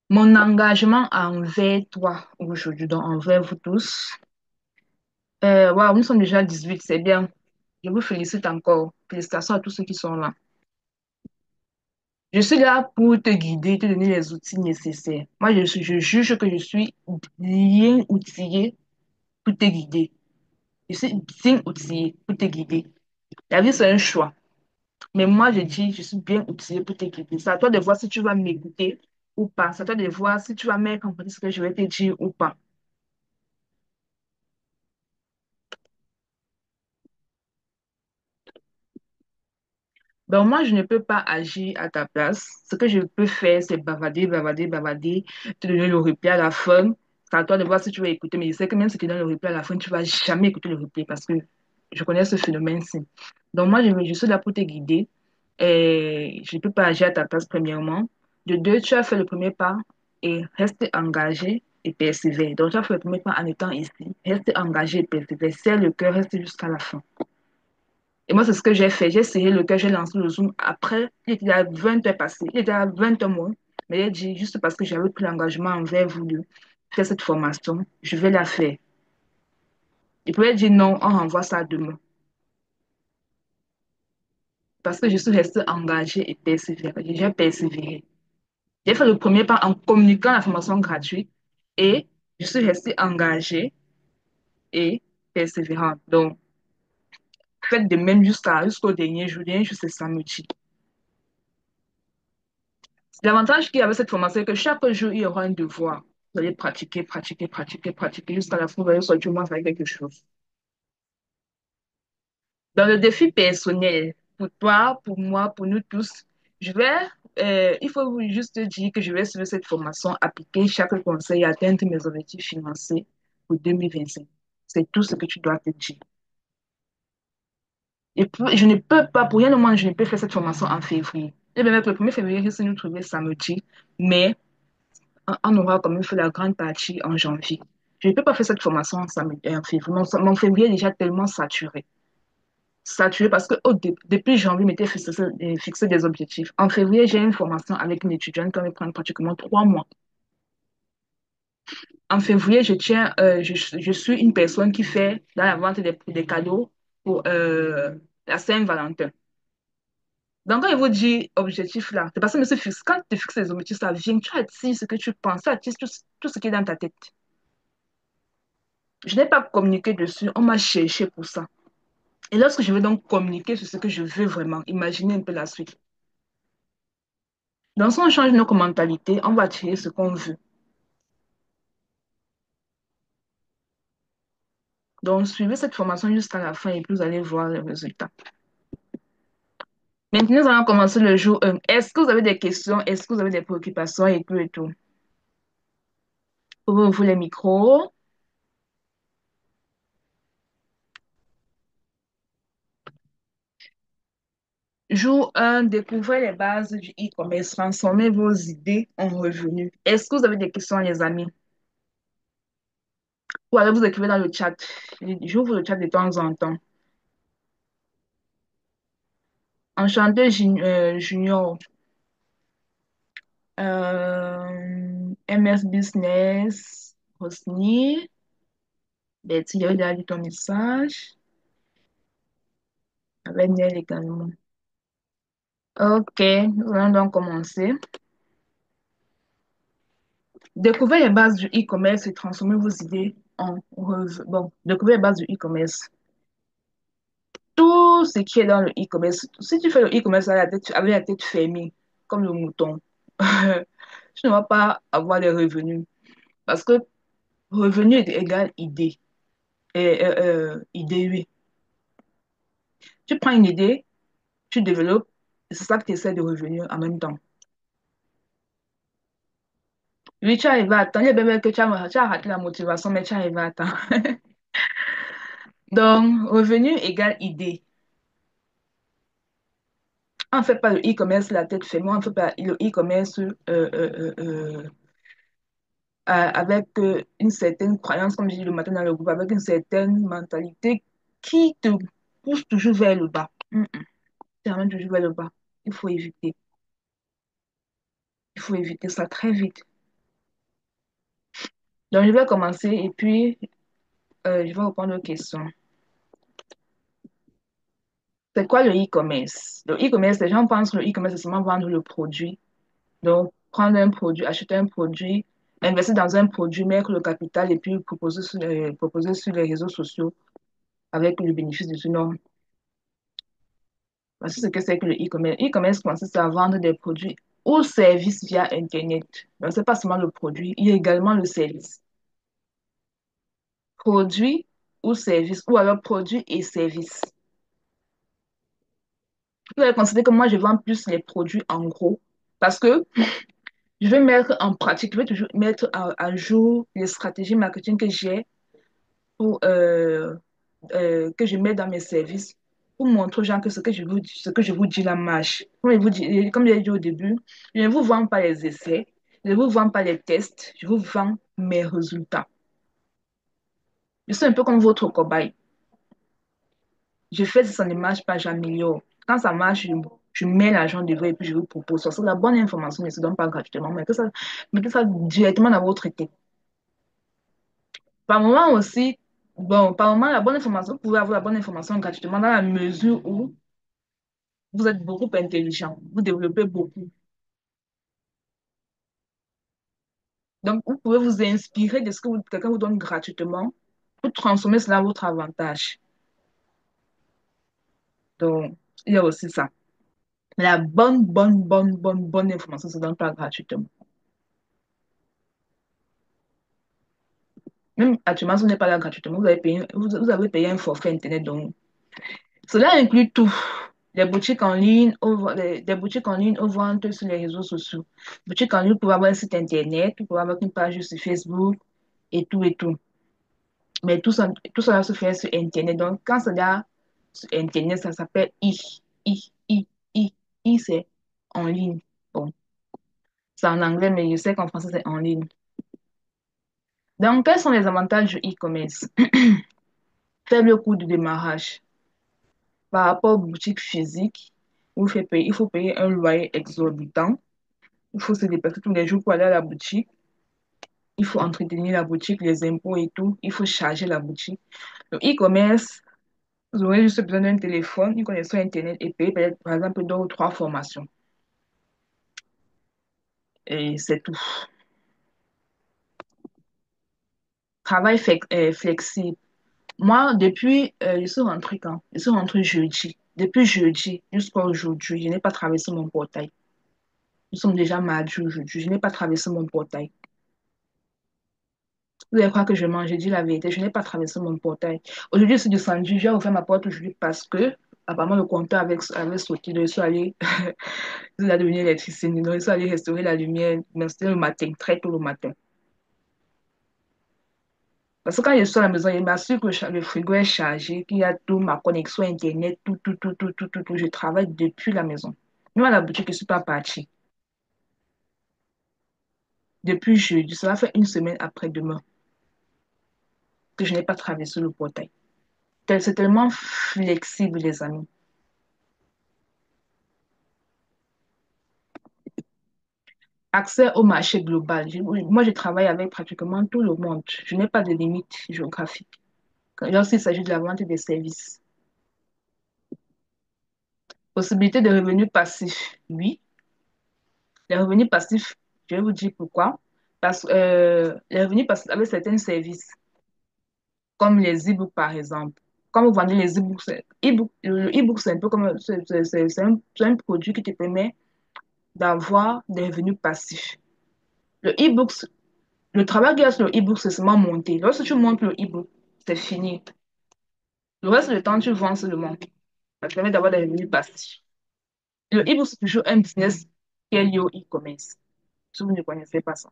Mon engagement envers toi aujourd'hui, donc envers vous tous. Waouh, nous sommes déjà 18, c'est bien. Je vous félicite encore. Félicitations à tous ceux qui sont là. Je suis là pour te guider, te donner les outils nécessaires. Moi, je juge que je suis bien outillée pour te guider. Je suis bien outillée pour te guider. La vie, c'est un choix. Mais moi, je dis, je suis bien outillée pour te guider. C'est à toi de voir si tu vas m'écouter ou pas. C'est à toi de voir si tu vas mettre en pratique ce que je vais te dire ou pas. Donc, moi, je ne peux pas agir à ta place. Ce que je peux faire, c'est bavader, bavader, bavader, te donner le replay à la fin. C'est à toi de voir si tu vas écouter. Mais je sais que même si tu donnes le replay à la fin, tu vas jamais écouter le replay parce que je connais ce phénomène-ci. Donc, moi, je suis là pour te guider. Et je ne peux pas agir à ta place, premièrement. De deux, tu as fait le premier pas et reste engagé et persévère. Donc, tu as fait le premier pas en étant ici. Reste engagé et persévère. Serre le cœur, reste jusqu'à la fin. Et moi, c'est ce que j'ai fait. J'ai serré le cœur, j'ai lancé le Zoom. Après, il était à 20 heures passées. Il était à 20 heures moins. Mais j'ai dit, juste parce que j'avais pris l'engagement envers vous de faire cette formation, je vais la faire. Il pouvait dire non, on renvoie ça demain. Parce que je suis restée engagée et persévérée. J'ai persévéré. J'ai fait le premier pas en communiquant la formation gratuite et je suis restée engagée et persévérante. Donc, faites de même jusqu'au dernier jour. Dernier jour, c'est samedi. L'avantage qu'il y avait cette formation, c'est que chaque jour, il y aura un devoir. Vous allez pratiquer, pratiquer, pratiquer, pratiquer jusqu'à la fin, vous allez sortir au moins avec quelque chose. Dans le défi personnel, pour toi, pour moi, pour nous tous, il faut vous juste dire que je vais suivre cette formation, appliquer chaque conseil et atteindre mes objectifs financiers pour 2025. C'est tout ce que tu dois te dire. Et puis, je ne peux pas, pour rien au monde, je ne peux faire cette formation en février. Et bien, le 1er février, risque de nous trouver samedi, mais on aura quand même fait la grande partie en janvier. Je ne peux pas faire cette formation en février. Mon février est déjà tellement saturé. Saturé parce que depuis janvier, je m'étais fixé des objectifs. En février, j'ai une formation avec une étudiante qui va me prendre pratiquement 3 mois. En février, je suis une personne qui fait dans la vente des cadeaux pour la Saint-Valentin. Donc, quand il vous dit objectif là, c'est parce que monsieur fixe, quand tu fixes les objectifs, ça vient, tu attires ce que tu penses, tu attires tout ce qui est dans ta tête. Je n'ai pas communiqué dessus, on m'a cherché pour ça. Et lorsque je vais donc communiquer sur ce que je veux vraiment, imaginez un peu la suite. Donc, si on change notre mentalité, on va attirer ce qu'on veut. Donc, suivez cette formation jusqu'à la fin et puis vous allez voir les résultats. Maintenant, nous allons commencer le jour 1. Est-ce que vous avez des questions? Est-ce que vous avez des préoccupations et tout et tout? Ouvrez-vous les micros. Jour 1, découvrez les bases du e-commerce. Transformez vos idées en revenus. Est-ce que vous avez des questions, les amis? Ou alors vous écrivez dans le chat. J'ouvre le chat de temps en temps. Enchanté Junior, MS Business, Rosny, Betty, il a lu ton message, avec Nel également. Ok, nous allons donc commencer. Découvrez les bases du e-commerce et transformez vos idées en revenus. Bon, découvrez les bases du e-commerce. Tout ce qui est dans le e-commerce, si tu fais le e-commerce avec la tête fermée, comme le mouton, tu ne vas pas avoir les revenus. Parce que revenu est égal idée. Idée, oui. Tu prends une idée, tu développes, C'est ça que tu essaies de revenir en même temps. Oui, tu arrives à temps. Il y a bien que tu as raté la motivation, mais tu arrives à temps. Donc, revenu égale idée. On ne fait pas le e-commerce la tête fermée, on ne fait pas le e-commerce avec une certaine croyance, comme je dis le matin dans le groupe, avec une certaine mentalité qui te pousse toujours vers le bas. Tu ramènes toujours vers le bas. Il faut éviter. Il faut éviter ça très vite. Donc, je vais commencer et puis je vais répondre aux questions. C'est quoi le e-commerce? Le e-commerce, les gens pensent que le e-commerce, c'est seulement vendre le produit. Donc, prendre un produit, acheter un produit, investir dans un produit, mettre le capital et puis proposer sur les réseaux sociaux avec le bénéfice de ce nom. Voici ce que c'est que le e-commerce. E-commerce consiste à vendre des produits ou services via Internet. Donc, ce n'est pas seulement le produit, il y a également le service. Produit ou service, ou alors produit et service. Vous allez considérer que moi, je vends plus les produits en gros parce que je vais mettre en pratique, je vais toujours mettre à jour les stratégies marketing que j'ai pour, que je mets dans mes services pour montrer aux gens que ce que je vous dis la marche. Comme je l'ai dit au début, je ne vous vends pas les essais, je ne vous vends pas les tests, je vous vends mes résultats. Je suis un peu comme votre cobaye. Je fais si ça ne marche pas, j'améliore. Quand ça marche, je mets l'argent devant et puis je vous propose. Ça, c'est la bonne information, ne se donne pas gratuitement. Mettez ça directement dans votre tête. Par moment aussi, bon, par moment, la bonne information, vous pouvez avoir la bonne information gratuitement dans la mesure où vous êtes beaucoup intelligent, vous développez beaucoup. Donc, vous pouvez vous inspirer de ce que quelqu'un vous donne gratuitement pour transformer cela à votre avantage. Donc, il y a aussi ça. Mais la bonne information ne se donne pas gratuitement. Même actuellement, si vous n'êtes pas là gratuitement, vous avez payé un forfait Internet. Donc, cela inclut tout. Les boutiques en ligne, des boutiques en ligne aux ventes sur les réseaux sociaux. Boutiques en ligne, vous pouvez avoir un site Internet, vous pouvez avoir une page sur Facebook et tout et tout. Mais tout ça se fait sur Internet. Donc, quand ça là sur Internet, ça s'appelle I, I, I, I, c'est en ligne. Bon, c'est en anglais, mais je sais qu'en français, c'est en ligne. Donc, quels sont les avantages du e-commerce? Faible coût de démarrage. Par rapport aux boutiques physiques, il faut payer un loyer exorbitant. Il faut se déplacer tous les jours pour aller à la boutique. Il faut entretenir la boutique, les impôts et tout. Il faut charger la boutique. Le e-commerce, vous aurez juste besoin d'un téléphone, une connexion Internet et payer peut-être, par exemple, 2 ou 3 formations. Et c'est tout. Flexible. Moi, je suis rentrée quand? Je suis rentrée jeudi. Depuis jeudi jusqu'à aujourd'hui, je n'ai pas traversé mon portail. Nous sommes déjà mardi aujourd'hui. Je n'ai pas traversé mon portail. Vous allez croire que je mange, j'ai dit la vérité, je n'ai pas traversé mon portail. Aujourd'hui, je suis descendue, j'ai ouvert ma porte aujourd'hui parce que, apparemment, le compteur avait sauté, donc je suis allée, il a devenu électricien, donc je suis allée restaurer la lumière, mais c'était le matin, très tôt le matin. Parce que quand je suis à la maison, je m'assure que le frigo est chargé, qu'il y a tout, ma connexion Internet, tout. Je travaille depuis la maison. Même à la boutique, je ne suis pas partie. Depuis jeudi, ça va faire une semaine après-demain que je n'ai pas traversé le portail. C'est tellement flexible, les amis. Accès au marché global. Moi, je travaille avec pratiquement tout le monde. Je n'ai pas de limite géographique. Lorsqu'il s'agit de la vente des services. Possibilité de revenus passifs. Oui, les revenus passifs, je vais vous dire pourquoi. Parce que les revenus passifs avec certains services, comme les e-books par exemple. Quand vous vendez les e-books, le e-book, c'est un peu comme c'est un produit qui te permet d'avoir des revenus passifs. Le e-book, le travail qu'il y a sur le e-book, c'est seulement monter. Lorsque tu montes le e-book, c'est fini. Le reste du temps, tu vends seulement. Ça te permet d'avoir des revenus passifs. Le e-book, c'est toujours un business qui est lié au e-commerce, si vous ne connaissez pas ça.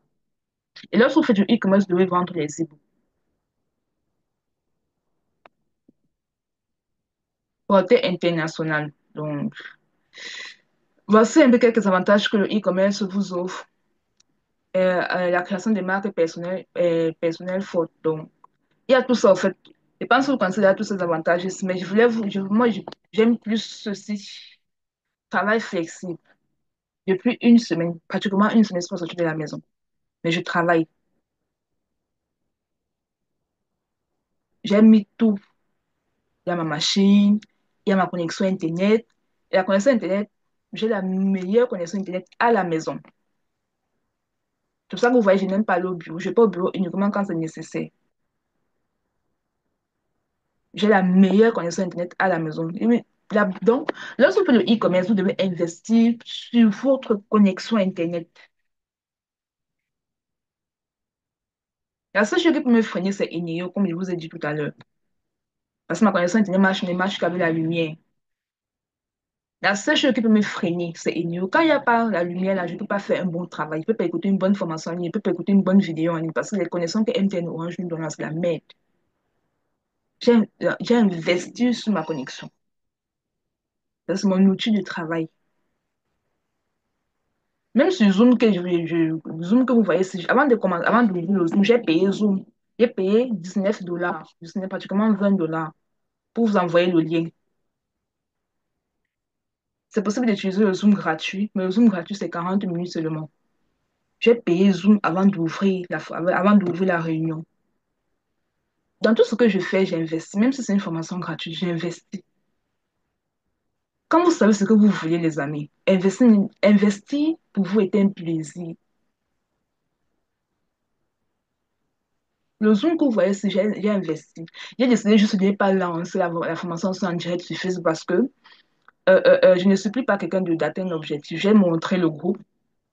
Et lorsque vous faites du e-commerce, vous devez vendre les e-books. Portée internationale. Donc, voici un peu quelques avantages que le e-commerce vous offre. La création des marques personnelles fortes. Donc, il y a tout ça, en fait. Je pense que vous considérez tous ces avantages ici, mais je voulais j'aime plus ceci. Travail flexible. Depuis une semaine, pratiquement une semaine, je suis pas sortie de la maison. Mais je travaille. J'ai mis tout. Il y a ma machine, il y a ma connexion Internet. Et la connexion Internet, j'ai la meilleure connexion Internet à la maison. C'est pour ça que vous voyez, je n'aime pas aller au bureau. Je vais pas au bureau uniquement quand c'est nécessaire. J'ai la meilleure connexion Internet à la maison. Donc, lorsque vous faites le e-commerce, vous devez investir sur votre connexion Internet. La seule chose qui peut me freiner, c'est Eneo, comme je vous ai dit tout à l'heure. Parce que ma connexion Internet ne marche qu'avec la lumière. La seule chose qui peut me freiner, c'est Eneo. Quand il n'y a pas la lumière, là, je ne peux pas faire un bon travail. Je ne peux pas écouter une bonne formation en ligne. Je ne peux pas écouter une bonne vidéo en ligne. Parce que les connexions que MTN Orange nous donnent, c'est la merde. J'ai j'ai investi sur ma connexion. C'est mon outil de travail. Même sur Zoom Zoom que vous voyez, avant de commencer, avant d'ouvrir le Zoom, j'ai payé Zoom. J'ai payé 19 dollars, 19, pratiquement 20 dollars pour vous envoyer le lien. C'est possible d'utiliser le Zoom gratuit, mais le Zoom gratuit, c'est 40 minutes seulement. J'ai payé Zoom avant d'ouvrir la réunion. Dans tout ce que je fais, j'investis. Même si c'est une formation gratuite, j'investis. Quand vous savez ce que vous voulez, les amis, investir pour vous est un plaisir. Le Zoom que vous voyez, c'est j'ai investi. J'ai décidé juste de ne pas lancer la formation en direct sur Facebook parce que je ne suis plus pas quelqu'un d'atteindre l'objectif. J'ai montré le groupe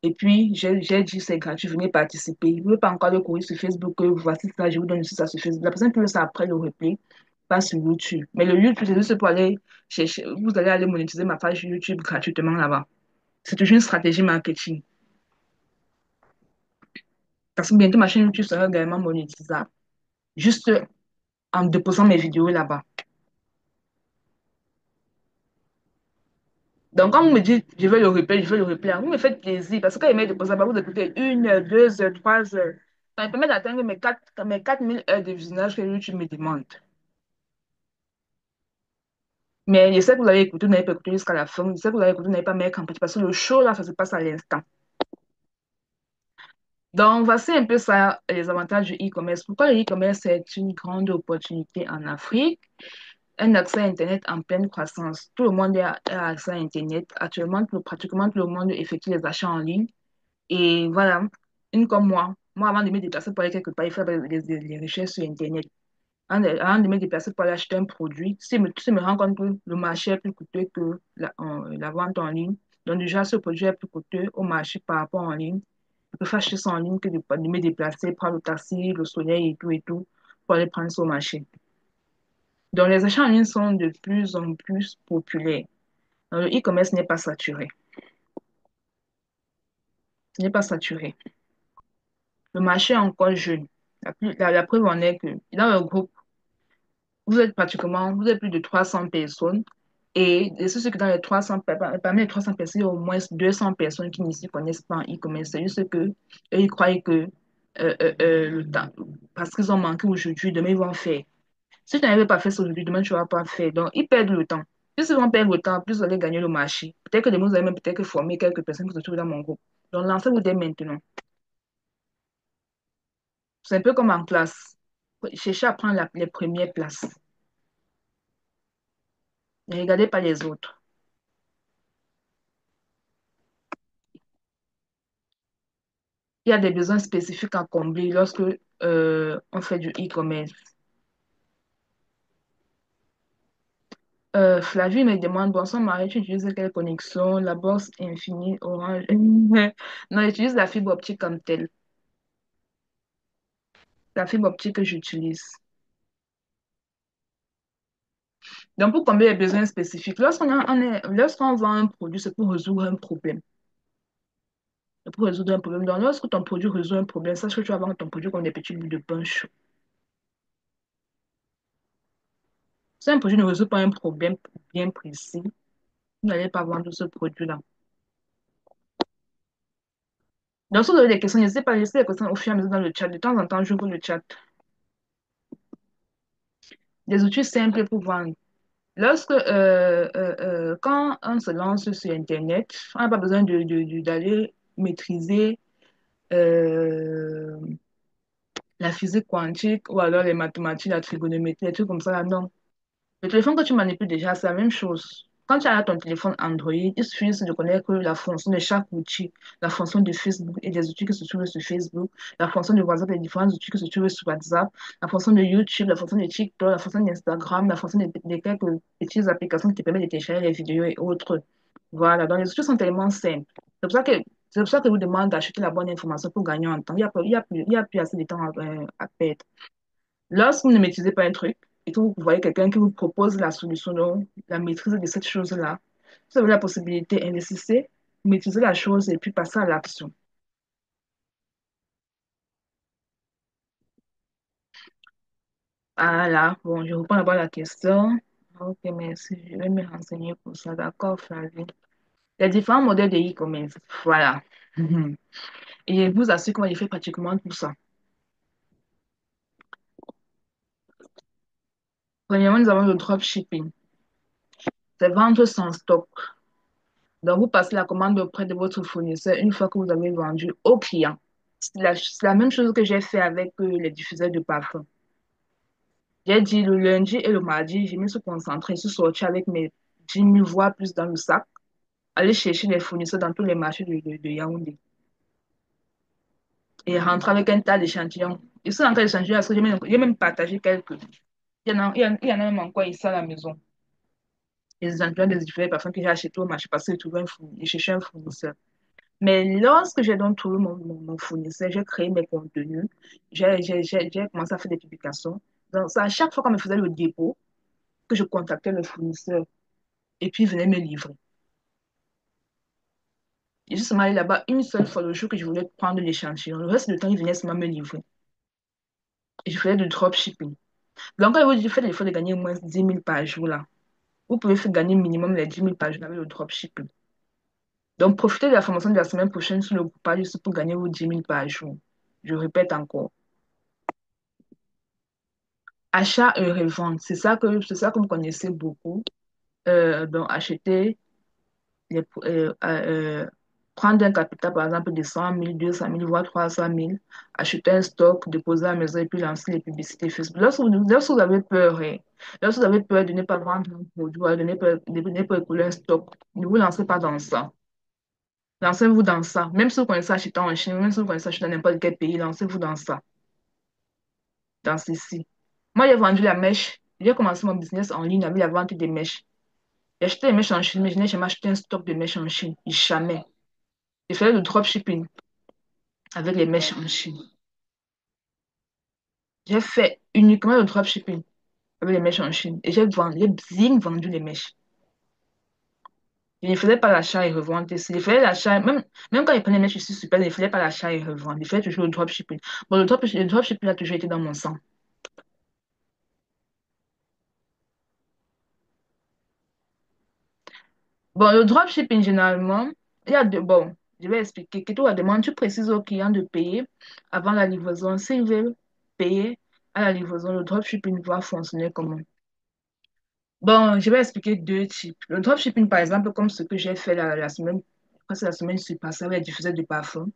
et puis j'ai dit c'est gratuit, venez participer. Je ne veux pas encore le courir sur Facebook que voici ça, je vous donne aussi ça sur Facebook. La personne qui veut ça après le replay passe sur YouTube. Mais le YouTube, c'est juste pour aller chercher. Vous allez aller monétiser ma page YouTube gratuitement là-bas. C'est toujours une stratégie marketing. Parce que bientôt ma chaîne YouTube sera également monétisable. Juste en déposant mes vidéos là-bas. Donc, quand vous me dites, je vais le replay, vous me faites plaisir parce que les de poser là-bas, vous écoutez 1 heure, 2 heures, 3 heures. Ça me permet d'atteindre mes 4000 heures de visionnage que YouTube me demande. Mais je sais que vous avez écouté, vous n'avez pas écouté jusqu'à la fin. Je sais que vous avez écouté, vous n'avez pas mis campagne parce que le show, là, ça se passe à l'instant. Donc, voici un peu ça, les avantages du e-commerce. Pourquoi le e-commerce est une grande opportunité en Afrique? Un accès à Internet en pleine croissance. Tout le monde a accès à Internet. Actuellement, pratiquement tout le monde effectue les achats en ligne. Et voilà, une comme moi, avant de me déplacer pour aller quelque part, il faut faire les recherches sur Internet. Avant de me déplacer pour aller acheter un produit, si je me rends compte que le marché est plus coûteux que la vente en ligne, donc déjà ce produit est plus coûteux au marché par rapport en ligne, je préfère acheter ça en ligne que de me déplacer, prendre le taxi, le soleil et tout, pour aller prendre ça au marché. Donc les achats en ligne sont de plus en plus populaires. Donc, le e-commerce n'est pas saturé. Ce n'est pas saturé. Le marché est encore jeune. La preuve en est que dans le groupe, vous êtes plus de 300 personnes. Et c'est sûr que parmi les 300 personnes, il y a au moins 200 personnes qui ne s'y connaissent pas en e-commerce. C'est juste que eux, ils croient que le temps, parce qu'ils ont manqué aujourd'hui, demain ils vont faire. Si tu n'avais pas fait ça aujourd'hui, demain tu ne vas pas faire. Donc, ils perdent le temps. Plus ils vont perdre le temps, plus vous allez gagner le marché. Peut-être que demain, vous allez même peut-être former quelques personnes qui se trouvent dans mon groupe. Donc, lancez-vous dès maintenant. C'est un peu comme en classe. Cherchez à prendre les premières places. Ne regardez pas les autres. Il y a des besoins spécifiques à combler lorsque on fait du e-commerce. Flavie me demande, bon, son mari, tu utilises quelle connexion? La box Infinie Orange. Non, j'utilise la fibre optique comme telle. La fibre optique que j'utilise. Donc, pour combler les besoins spécifiques, lorsqu'on vend un produit, c'est pour résoudre un problème. C'est pour résoudre un problème. Donc, lorsque ton produit résout un problème, sache que tu vas vendre ton produit comme des petits bouts de pain chaud. Si un produit ne résout pas un problème bien précis, vous n'allez pas vendre ce produit-là. Donc, si vous avez des questions, n'hésitez pas à laisser les questions au fur et à mesure dans le chat. De temps en temps, j'ouvre le chat. Des outils simples pour vendre. Quand on se lance sur Internet, on n'a pas besoin d'aller maîtriser euh, la physique quantique ou alors les mathématiques, la trigonométrie, des trucs comme ça. Là, non. Le téléphone que tu manipules déjà, c'est la même chose. Quand tu as ton téléphone Android, il suffit juste de connaître la fonction de chaque outil, la fonction de Facebook et des outils qui se trouvent sur Facebook, la fonction de WhatsApp et les différents outils qui se trouvent sur WhatsApp, la fonction de YouTube, la fonction de TikTok, la fonction d'Instagram, la fonction des quelques petites applications qui te permettent de télécharger les vidéos et autres. Voilà, donc les outils sont tellement simples. C'est pour ça que je vous demande d'acheter la bonne information pour gagner en temps. Il y a plus assez de temps à perdre. Lorsque vous ne maîtrisez pas un truc et que vous voyez quelqu'un qui vous propose la solution, donc la maîtrise de cette chose-là, vous avez la possibilité, d'investir, maîtriser la chose et puis passer à l'action. Ah là, bon, je reprends d'abord la question. Ok, merci. Je vais me renseigner pour ça. D'accord, Flavie. Les différents modèles de e-commerce. Voilà. Et je vous assure qu'on va y faire pratiquement tout ça. Premièrement, nous avons le dropshipping. C'est vendre sans stock. Donc, vous passez la commande auprès de votre fournisseur une fois que vous avez vendu au client. C'est la même chose que j'ai fait avec les diffuseurs de parfum. J'ai dit le lundi et le mardi, je me suis concentrée, je suis sortie avec mes 10 000 voire plus dans le sac, aller chercher les fournisseurs dans tous les marchés de Yaoundé et rentrer avec un tas d'échantillons. Je suis rentrée d'échantillons parce que j'ai même partagé quelques. Il y en a même encore ici à la maison. Les échantillons des différents parfums que j'ai achetés au marché parce que j'ai cherché un fournisseur. Mais lorsque j'ai donc trouvé mon fournisseur, j'ai créé mes contenus, j'ai commencé à faire des publications. Donc, c'est à chaque fois qu'on me faisait le dépôt, que je contactais le fournisseur et puis il venait me livrer. J'ai juste allé là-bas une seule fois le jour que je voulais prendre l'échantillon. Le reste du temps, il venait seulement me livrer. Et je faisais du dropshipping. Donc, quand vous faites l'effort de gagner au moins 10 000 par jour, là, vous pouvez faire gagner minimum les 10 000 par jour avec le dropshipping. Donc, profitez de la formation de la semaine prochaine sur le groupage juste pour gagner vos 10 000 par jour. Je répète encore. Achat et revente, c'est ça que vous connaissez beaucoup. Donc, acheter, prendre un capital, par exemple, de 100 000, 200 000, voire 300 000, acheter un stock, déposer à la maison et puis lancer les publicités Facebook. Lorsque vous avez peur, lorsque vous avez peur de ne pas vendre un produit, ou de ne pas écouler un stock, ne vous lancez pas dans ça. Lancez-vous dans ça. Même si vous connaissez acheter en Chine, même si vous connaissez acheter dans n'importe quel pays, lancez-vous dans ça, dans ceci. Moi, j'ai vendu la mèche. J'ai commencé mon business en ligne avec la vente des mèches. J'ai acheté des mèches en Chine, mais je n'ai jamais acheté un stock de mèches en Chine. Jamais. J'ai fait le dropshipping avec les mèches en Chine. J'ai fait uniquement le dropshipping avec les mèches en Chine. Et j'ai bien vendu les mèches. Je ne faisais pas l'achat et revente ici. Je faisais l'achat, même quand je prenais les mèches ici, super, je ne faisais pas l'achat et revente. Je faisais toujours le dropshipping. Bon, le dropshipping a toujours été dans mon sang. Bon, le dropshipping, généralement, il y a de, bon, je vais expliquer. Que tu la demande, tu précises au client de payer avant la livraison. S'il veut payer à la livraison, le dropshipping va fonctionner comment? Bon, je vais expliquer deux types. Le dropshipping, par exemple, comme ce que j'ai fait la semaine, je crois que c'est la semaine passée avec les diffuseurs de parfum,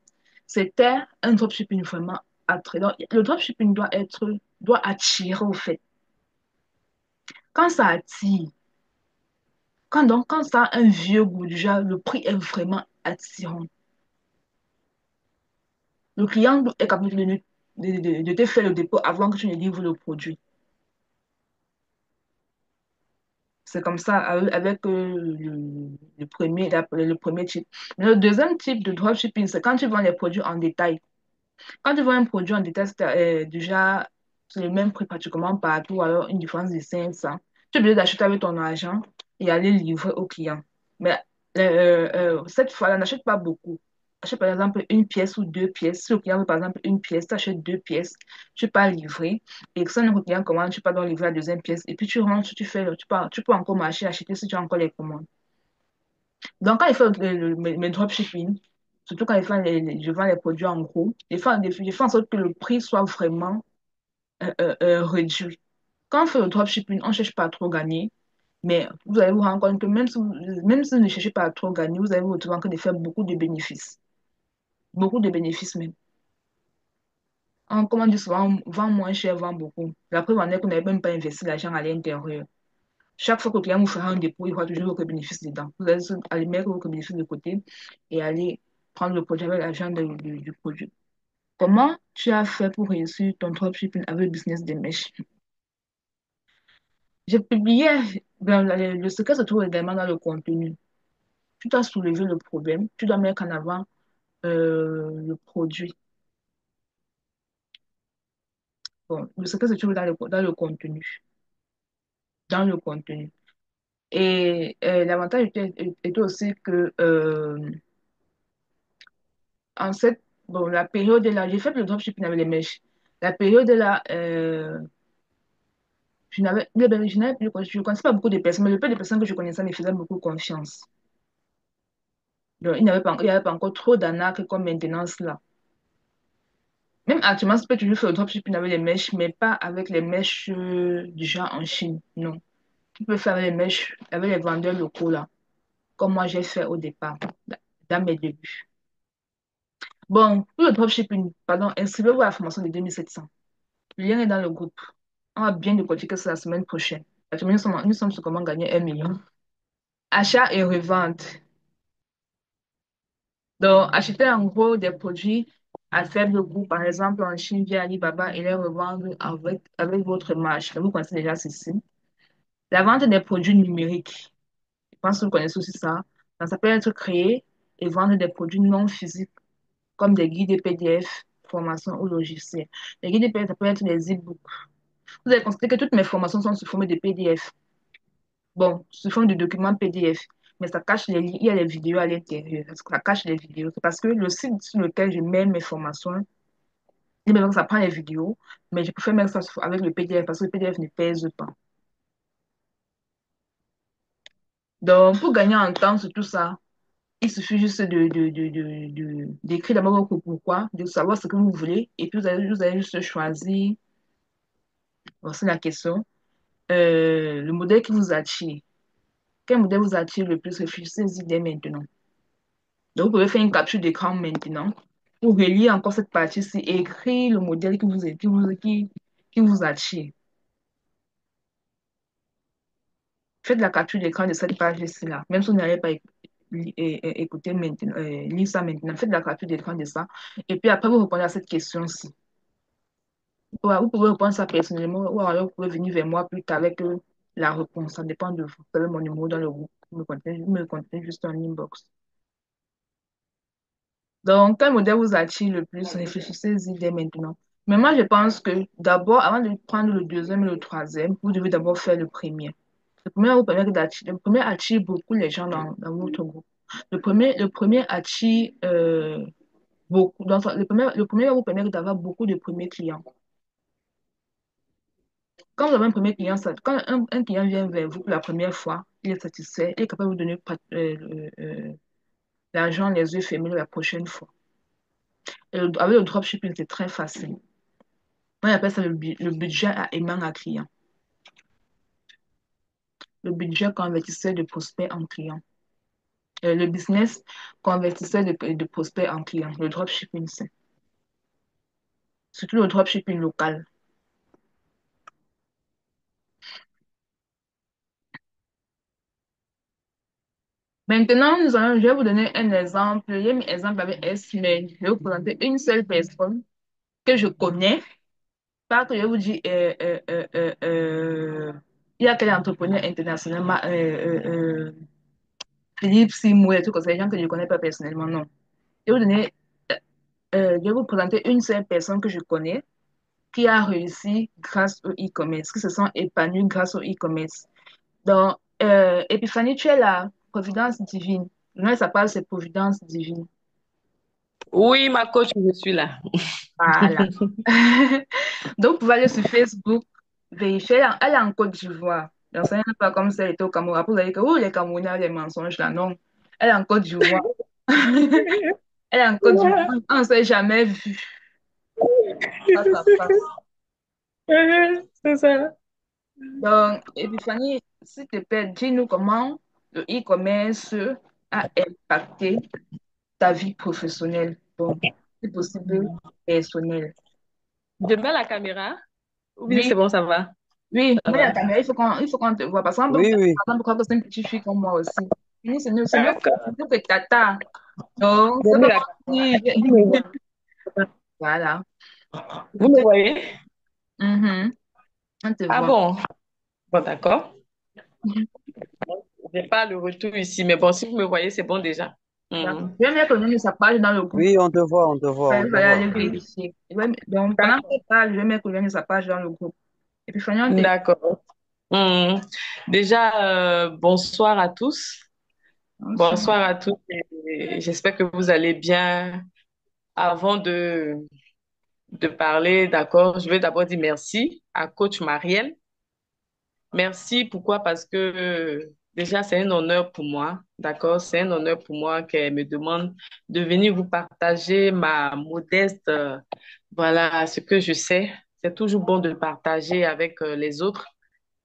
c'était un dropshipping vraiment attrayant. Donc, le dropshipping doit attirer au fait. Quand ça attire, quand ça a un vieux goût, déjà, le prix est vraiment attirant. Le client est capable de te faire le dépôt avant que tu ne livres le produit. C'est comme ça avec le premier type. Le deuxième type de dropshipping, c'est quand tu vends les produits en détail. Quand tu vends un produit en détail, c'est déjà c'est le même prix pratiquement partout, alors une différence de 500. Tu es obligé d'acheter avec ton argent et aller livrer au client. Mais cette fois-là, n'achète pas beaucoup. Achète par exemple une pièce ou deux pièces. Si le client veut par exemple une pièce, tu achètes deux pièces, tu pars livrer. Et que si un autre client commande, tu pars donc livrer la deuxième pièce. Et puis tu rentres, tu peux encore marcher, acheter si tu as encore les commandes. Donc quand il fait mes dropshipping, surtout quand je vends les produits en gros, je fais en sorte que le prix soit vraiment réduit. Quand on fait le dropshipping, on ne cherche pas à trop gagner. Mais vous allez vous rendre compte que même si vous ne cherchez pas à trop gagner, vous allez vous retrouver en train de faire beaucoup de bénéfices. Beaucoup de bénéfices même. Comme on dit souvent, vend moins cher, vend beaucoup. La preuve en est que vous n'avez même pas investi l'argent à l'intérieur. Chaque fois que le client vous fera un dépôt, il y aura toujours vos bénéfices dedans. Vous allez aller mettre vos bénéfices de côté et aller prendre le produit avec l'argent du produit. Comment tu as fait pour réussir ton dropshipping avec le business des mèches? J'ai publié, le secret se trouve également dans le contenu. Tu dois soulever le problème, tu dois mettre en avant le produit. Bon, le secret se trouve dans le contenu. Dans le contenu. Et l'avantage était aussi que, en cette, bon, la période est là, j'ai fait le dropshipping avec les mèches. La période est là, je ne connaissais pas beaucoup de personnes, mais le peu de personnes que je connaissais me faisaient beaucoup confiance. Donc, il n'y avait pas encore trop d'arnaques comme maintenant là. Même actuellement, tu peux toujours faire le dropshipping avec les mèches, mais pas avec les mèches du genre en Chine. Non. Tu peux faire avec les mèches, avec les vendeurs locaux là, comme moi j'ai fait au départ, dans mes débuts. Bon, pour le dropshipping, pardon, inscrivez-vous à la formation de 2700. Le lien est dans le groupe. On va bien décortiquer ça la semaine prochaine. Actuellement, nous sommes sur comment gagner 1 million. Achat et revente. Donc, acheter en gros des produits à faible coût, par exemple en Chine via Alibaba et les revendre avec votre marge. Vous connaissez déjà ceci. La vente des produits numériques. Je pense que vous connaissez aussi ça. Donc, ça peut être créer et vendre des produits non physiques comme des guides PDF, formations ou logiciels. Les guides PDF, ça peut être des e-books. Vous allez constater que toutes mes formations sont sous forme de PDF. Bon, sous forme de documents PDF. Mais ça cache il y a les vidéos à l'intérieur. Ça cache les vidéos. C'est parce que le site sur lequel je mets mes formations, il me que ça prend les vidéos, mais je préfère mettre ça avec le PDF parce que le PDF ne pèse pas. Donc, pour gagner en temps sur tout ça, il suffit juste d'écrire d'abord votre pourquoi, de savoir ce que vous voulez, et puis vous allez juste choisir, voici la question, le modèle qui vous attire. Quel modèle vous attire le plus? Réfléchissez-y dès maintenant. Donc, vous pouvez faire une capture d'écran maintenant pour relire encore cette partie-ci et écrire le modèle qui vous attire. Faites la capture d'écran de cette page-ci là, même si vous n'allez pas écouter maintenant, lire ça maintenant, faites la capture d'écran de ça. Et puis après, vous répondez à cette question-ci. Ouais, vous pouvez répondre ça personnellement ou alors vous pouvez venir vers moi plus tard avec la réponse. Ça dépend de vous. Vous avez mon numéro dans le groupe. Vous me contactez juste en inbox. Donc, quel modèle vous attire le plus? Réfléchissez-y dès maintenant. Mais moi, je pense que d'abord, avant de prendre le deuxième et le troisième, vous devez d'abord faire le premier. Le premier attire beaucoup les gens dans votre groupe. Le premier attire beaucoup. Donc, le premier va vous permettre d'avoir beaucoup de premiers clients. Quand vous avez un premier client, quand un client vient vers vous pour la première fois, il est satisfait, il est capable de vous donner l'argent les yeux fermés la prochaine fois. Avec le dropshipping, c'est très facile. On appelle ça le budget à aimant à client. Le budget convertisseur de prospect en client. Le business convertisseur de prospect en client. Le dropshipping, c'est surtout le dropshipping local. Maintenant, je vais vous donner un exemple. J'ai mis exemple avec S, mais je vais vous présenter une seule personne que je connais. Pas que je vous dis, il y a quel entrepreneur international, Philippe Simou, et tout comme ça, des gens que je ne connais pas personnellement, non. Je vais vous donner, je vais vous présenter une seule personne que je connais qui a réussi grâce au e-commerce, qui se sont épanouis grâce au e-commerce. Donc, Épiphanie, tu es la providence divine. Non, ça parle, c'est providence divine. Oui, ma coach, je suis là. Voilà. Donc, vous pouvez aller sur Facebook, vérifier. Elle est en Côte d'Ivoire. Donc, ça n'est pas comme si elle était au Cameroun. Après, vous allez dire que oh, les Camerounais ont des mensonges là. Non, elle est en Côte d'Ivoire. Elle est en Côte d'Ivoire. On ne s'est jamais vu face à face. C'est ça. Donc, Epiphanie, s'il te plaît, dis-nous comment le e-commerce a impacté ta vie professionnelle. Bon, si possible, personnelle. Je mets la caméra? Ou bien c'est Oui, bon, ça va? oui, Ça mais la va. caméra, il faut qu'on te voit. Parce qu'on peut, Oui, oui. par exemple, croire que c'est une petite fille comme moi aussi. Oui, D'accord. c'est mieux que Tata. Donc, J'ai c'est mis comment la dire. caméra. Vous me voyez? Voilà. Vous me voyez? Mhm, on te Ah voit. bon? Bon, d'accord. J'ai pas le retour ici, mais bon, si vous me voyez, c'est bon déjà. D'accord. Mhm. Je vais mettre le nom de sa page dans le groupe. Oui, on te voit, on te voit, on Il te fallait aller voit. vérifier. Donc, pendant D'accord. qu'elle parle, je vais mettre le lien de sa page dans le groupe. Et puis, Fanny, on te... D'accord. Mhm. Déjà, bonsoir à tous. Bonsoir à tous et j'espère que vous allez bien. Avant de parler, d'accord, je vais d'abord dire merci à coach Marielle. Merci, pourquoi? Parce que déjà, c'est un honneur pour moi, d'accord? C'est un honneur pour moi qu'elle me demande de venir vous partager ma modeste, voilà, ce que je sais. C'est toujours bon de partager avec les autres.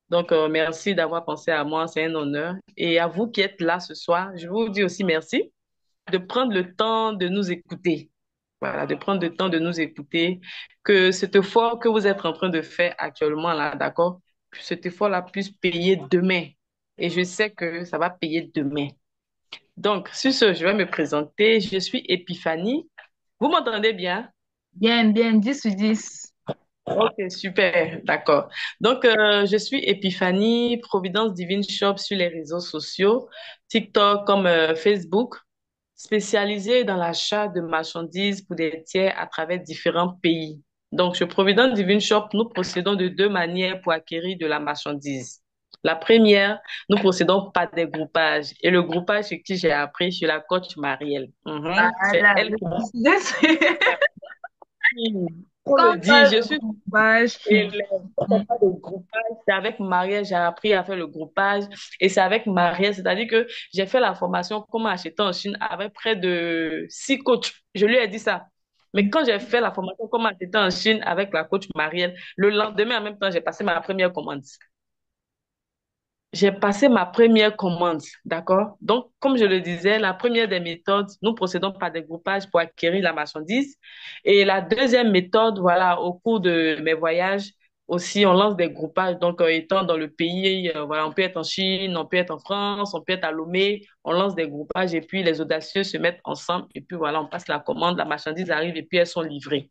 Donc, merci d'avoir pensé à moi, c'est un honneur. Et à vous qui êtes là ce soir, je vous dis aussi merci de prendre le temps de nous écouter. Voilà, de prendre le temps de nous écouter, que cet effort que vous êtes en train de faire actuellement là, d'accord, que cet effort-là puisse payer demain. Et je sais que ça va payer demain. Donc, sur ce, je vais me présenter. Je suis Épiphanie. Vous m'entendez bien? Bien, bien, 10 sur 10. Ok, super, d'accord. Donc, je suis Épiphanie, Providence Divine Shop sur les réseaux sociaux, TikTok comme Facebook, spécialisée dans l'achat de marchandises pour des tiers à travers différents pays. Donc, chez Providence Divine Shop, nous procédons de deux manières pour acquérir de la marchandise. La première, nous procédons par des groupages. Et le groupage chez qui j'ai appris, chez la coach Marielle. Mhm. C'est Voilà, elle le qui m'a business. appris. On Quand le on dit, parle je de suis groupage, élève. Quand on parle de groupage, c'est avec Marielle, j'ai appris à faire le groupage. Et c'est avec Marielle, c'est-à-dire que j'ai fait la formation comment acheter en Chine avec près de 6 coachs. Je lui ai dit ça. Mais quand j'ai fait la formation comment acheter en Chine avec la coach Marielle, le lendemain, en même temps, j'ai passé ma première commande. J'ai passé ma première commande, d'accord? Donc, comme je le disais, la première des méthodes, nous procédons par des groupages pour acquérir la marchandise. Et la deuxième méthode, voilà, au cours de mes voyages, aussi, on lance des groupages. Donc, étant dans le pays, voilà, on peut être en Chine, on peut être en France, on peut être à Lomé, on lance des groupages et puis les audacieux se mettent ensemble et puis voilà, on passe la commande, la marchandise arrive et puis elles sont livrées.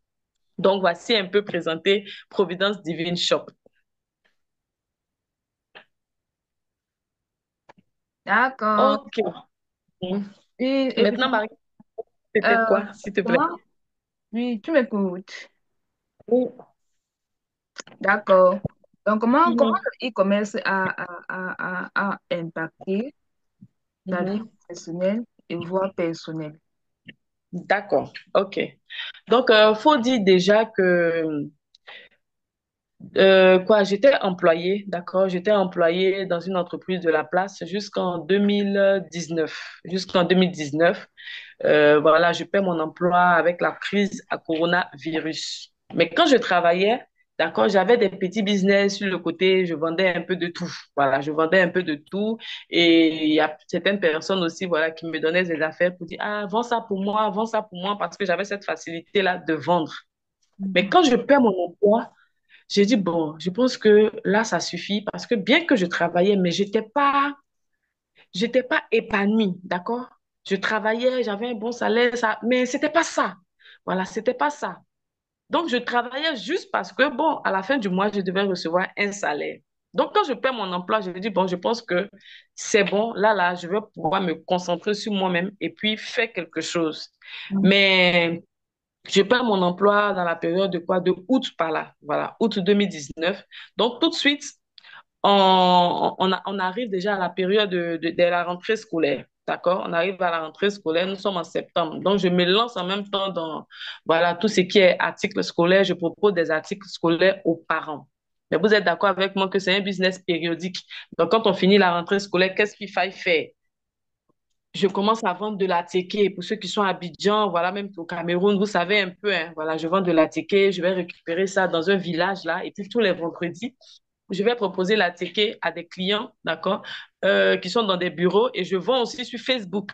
Donc, voici un peu présenté Providence Divine Shop. d'accord. OK. Et puis, Maintenant, Marie, c'était euh, quoi, s'il te plaît? comment? Oui, tu m'écoutes. Oui. D'accord. Donc, comment Mhm. le e-commerce a impacté ta vie Mhm. professionnelle et voire personnelle? D'accord, ok. Donc, faut dire déjà que quoi, j'étais employée, d'accord, j'étais employée dans une entreprise de la place jusqu'en 2019. Jusqu'en 2019, voilà, je perds mon emploi avec la crise à coronavirus. Mais quand je travaillais, d'accord, j'avais des petits business sur le côté, je vendais un peu de tout. Voilà, je vendais un peu de tout. Et il y a certaines personnes aussi, voilà, qui me donnaient des affaires pour dire, ah, vends ça pour moi, parce que j'avais cette facilité-là de vendre. Mais Mhm. quand je perds mon emploi, j'ai dit, bon, je pense que là, ça suffit parce que bien que je travaillais, mais j'étais pas épanouie, d'accord? Je travaillais, j'avais un bon salaire, ça, mais c'était pas ça. Voilà, c'était pas ça. Donc, je travaillais juste parce que, bon, à la fin du mois, je devais recevoir un salaire. Donc, quand je perds mon emploi, je me dis, bon, je pense que c'est bon. Là, je vais pouvoir me concentrer sur moi-même et puis faire quelque chose. Mais je perds mon emploi dans la période de quoi? De août par là. Voilà, août 2019. Donc, tout de suite, on arrive déjà à la période de la rentrée scolaire. D'accord? On arrive à la rentrée scolaire, nous sommes en septembre. Donc, je me lance en même temps dans, voilà, tout ce qui est articles scolaires. Je propose des articles scolaires aux parents. Mais vous êtes d'accord avec moi que c'est un business périodique. Donc, quand on finit la rentrée scolaire, qu'est-ce qu'il faille faire? Je commence à vendre de la teke. Pour ceux qui sont à Abidjan, voilà, même au Cameroun, vous savez un peu, hein, voilà, je vends de la teke. Je vais récupérer ça dans un village là. Et puis, tous les vendredis, je vais proposer la ticket à des clients, d'accord, qui sont dans des bureaux et je vends aussi sur Facebook.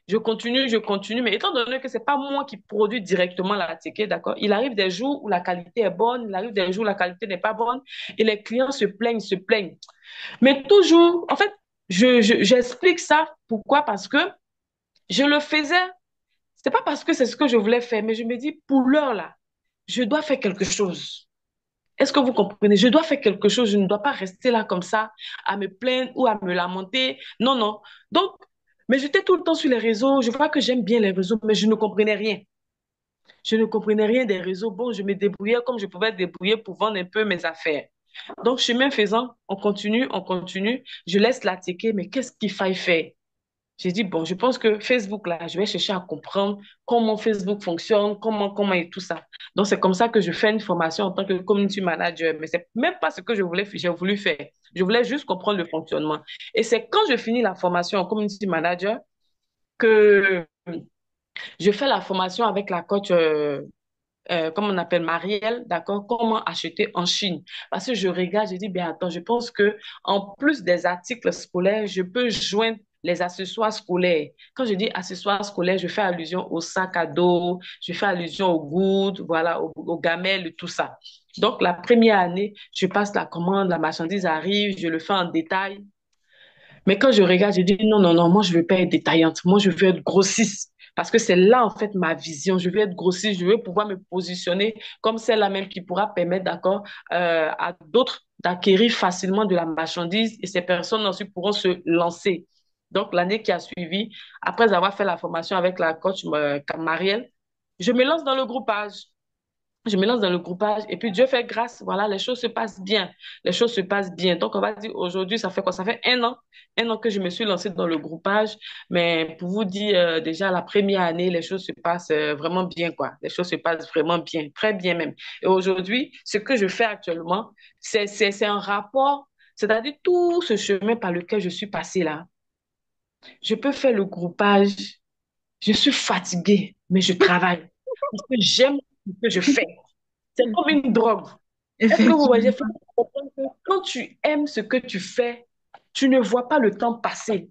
Je continue, mais étant donné que c'est pas moi qui produis directement la ticket, d'accord, il arrive des jours où la qualité est bonne, il arrive des jours où la qualité n'est pas bonne et les clients se plaignent, se plaignent. Mais toujours, en fait, j'explique ça. Pourquoi? Parce que je le faisais. C'est pas parce que c'est ce que je voulais faire, mais je me dis, pour l'heure là, je dois faire quelque chose. Est-ce que vous comprenez? Je dois faire quelque chose. Je ne dois pas rester là comme ça, à me plaindre ou à me lamenter. Non, non. Donc, mais j'étais tout le temps sur les réseaux. Je vois que j'aime bien les réseaux, mais je ne comprenais rien. Je ne comprenais rien des réseaux. Bon, je me débrouillais comme je pouvais débrouiller pour vendre un peu mes affaires. Donc, chemin faisant, on continue, on continue. Je laisse la ticket, mais qu'est-ce qu'il faille faire? J'ai dit, bon, je pense que Facebook, là, je vais chercher à comprendre comment Facebook fonctionne, comment et tout ça. Donc, c'est comme ça que je fais une formation en tant que community manager. Mais c'est même pas ce que j'ai voulu faire. Je voulais juste comprendre le fonctionnement. Et c'est quand je finis la formation en community manager que je fais la formation avec la coach, comme on appelle Marielle, d'accord, comment acheter en Chine. Parce que je regarde, je dis, bien attends, je pense que en plus des articles scolaires, je peux joindre les accessoires scolaires. Quand je dis accessoires scolaires, je fais allusion au sac à dos, je fais allusion au goût, voilà, aux gamelles, tout ça. Donc, la première année, je passe la commande, la marchandise arrive, je le fais en détail. Mais quand je regarde, je dis non, non, non, moi je veux pas être détaillante, moi je veux être grossiste. Parce que c'est là, en fait, ma vision. Je veux être grossiste, je veux pouvoir me positionner comme celle-là même qui pourra permettre, d'accord, à d'autres d'acquérir facilement de la marchandise et ces personnes ensuite pourront se lancer. Donc, l'année qui a suivi, après avoir fait la formation avec la coach Marielle, je me lance dans le groupage. Je me lance dans le groupage et puis Dieu fait grâce, voilà, les choses se passent bien. Les choses se passent bien. Donc, on va dire aujourd'hui, ça fait quoi? Ça fait un an que je me suis lancée dans le groupage. Mais pour vous dire, déjà, la première année, les choses se passent vraiment bien, quoi. Les choses se passent vraiment bien, très bien même. Et aujourd'hui, ce que je fais actuellement, c'est un rapport, c'est-à-dire tout ce chemin par lequel je suis passée là. Je peux faire le groupage. Je suis fatiguée, mais je travaille. Parce que j'aime ce que je fais. C'est comme une drogue. Est-ce que vous voyez, faut Effectivement. comprendre que quand tu aimes ce que tu fais, tu ne vois pas le temps passer.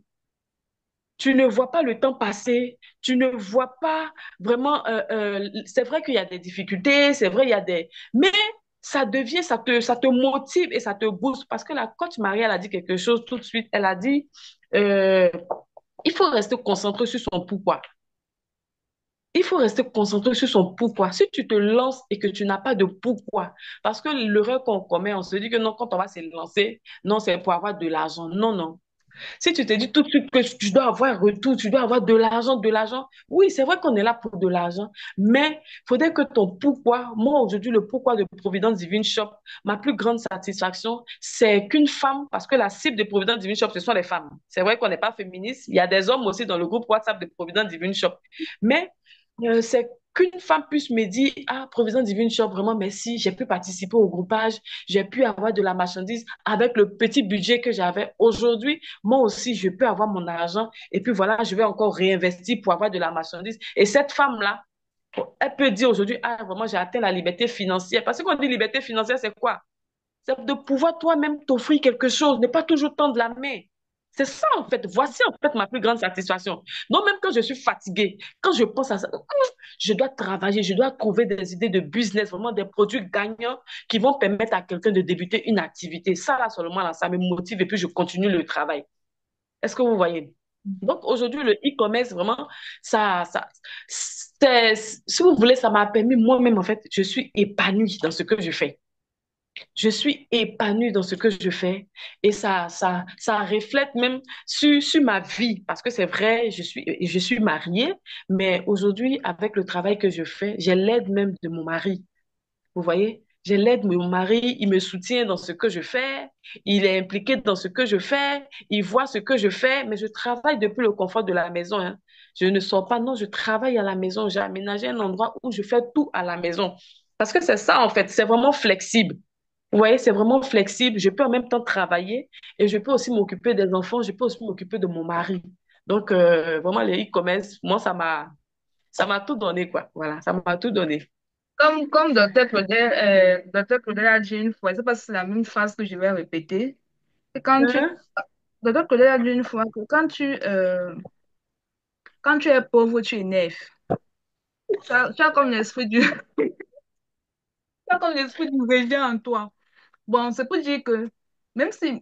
Tu ne vois pas le temps passer. Tu ne vois pas vraiment. C'est vrai qu'il y a des difficultés, c'est vrai, il y a des. Mais ça devient, ça te motive et ça te booste. Parce que la coach Marie, elle a dit quelque chose tout de suite. Elle a dit euh, il faut rester concentré sur son pourquoi. Il faut rester concentré sur son pourquoi. Si tu te lances et que tu n'as pas de pourquoi, parce que l'erreur qu'on commet, on se dit que non, quand on va se lancer, non, c'est pour avoir de l'argent. Non, non. Si tu te dis tout de suite que tu dois avoir un retour, tu dois avoir de l'argent, oui, c'est vrai qu'on est là pour de l'argent, mais il faudrait que ton pourquoi, moi aujourd'hui, le pourquoi de Providence Divine Shop, ma plus grande satisfaction, c'est qu'une femme, parce que la cible de Providence Divine Shop, ce sont les femmes. C'est vrai qu'on n'est pas féministe, il y a des hommes aussi dans le groupe WhatsApp de Providence Divine Shop, mais c'est qu'une femme puisse me dire, ah, Provision Divine Shop, vraiment merci, j'ai pu participer au groupage, j'ai pu avoir de la marchandise avec le petit budget que j'avais. Aujourd'hui, moi aussi, je peux avoir mon argent et puis voilà, je vais encore réinvestir pour avoir de la marchandise. Et cette femme-là, elle peut dire aujourd'hui, ah, vraiment, j'ai atteint la liberté financière. Parce que quand on dit liberté financière, c'est quoi? C'est de pouvoir toi-même t'offrir quelque chose, ne pas toujours tendre la main. C'est ça, en fait. Voici, en fait, ma plus grande satisfaction. Donc, même quand je suis fatiguée, quand je pense à ça, je dois travailler, je dois trouver des idées de business, vraiment des produits gagnants qui vont permettre à quelqu'un de débuter une activité. Ça, là, seulement, là, ça me motive et puis je continue le travail. Est-ce que vous voyez? Donc, aujourd'hui, le e-commerce, vraiment, si vous voulez, ça m'a permis moi-même, en fait, je suis épanouie dans ce que je fais. Je suis épanouie dans ce que je fais et ça reflète même sur ma vie parce que c'est vrai, je suis mariée, mais aujourd'hui, avec le travail que je fais, j'ai l'aide même de mon mari. Vous voyez? Je l'aide, mon mari, il me soutient dans ce que je fais, il est impliqué dans ce que je fais, il voit ce que je fais, mais je travaille depuis le confort de la maison, hein. Je ne sors pas, non, je travaille à la maison. J'ai aménagé un endroit où je fais tout à la maison. Parce que c'est ça, en fait, c'est vraiment flexible. Vous voyez, c'est vraiment flexible. Je peux en même temps travailler et je peux aussi m'occuper des enfants, je peux aussi m'occuper de mon mari. Donc, vraiment, les e-commerce, moi, ça m'a tout donné, quoi. Voilà, ça m'a tout donné. Comme Dr. Claudel a dit une fois, je sais pas si c'est la même phrase que je vais répéter. Et Hein? Dr. Claudel a dit une fois que quand tu es pauvre, tu es naïf. Tu as comme l'esprit du, tu as comme l'esprit du rejet en toi. Bon, c'est pour dire que même si,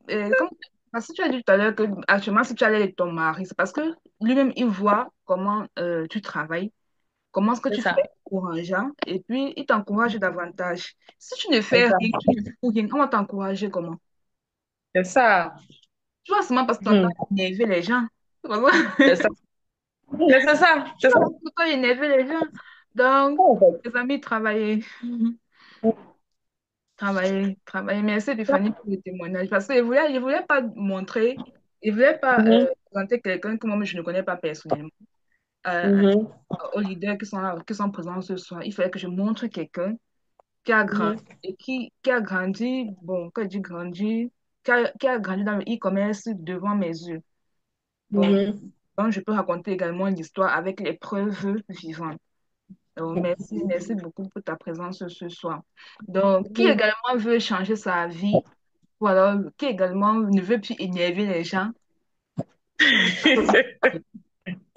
parce que tu as dit tout à l'heure que actuellement, si tu allais avec ton mari, c'est parce que lui-même, il voit comment tu travailles, comment ce que C'est tu fais ça, est encourageant, et puis il t'encourage davantage. Si tu ne c'est fais ça, rien, tu ne fous rien, on va t'encourager comment? c'est ça. Tu vois, seulement parce que tu entends Mhm. énerver les gens. Tu vois? C'est ça. Mais c'est ça, Tu c'est ça. vois, tout le temps énerver les gens. Donc, En fait. les amis, travaillez. Travailler, travailler. Merci, Epiphanie, pour le témoignage. Parce que je voulais pas montrer, je voulais pas Mhm, présenter quelqu'un que moi je ne connais pas personnellement euh, mhm, aux leaders qui sont présents ce soir. Il fallait que je montre quelqu'un qui a grandi, mhm, et qui a grandi, bon, quand je dis grandi, qui a grandi dans le e-commerce devant mes yeux. Bon, mhm. donc je peux raconter également l'histoire avec les preuves vivantes. Donc, merci, merci beaucoup pour ta présence ce soir. Donc, qui Mhm. également veut changer sa vie? Ou alors qui également ne veut plus énerver les gens.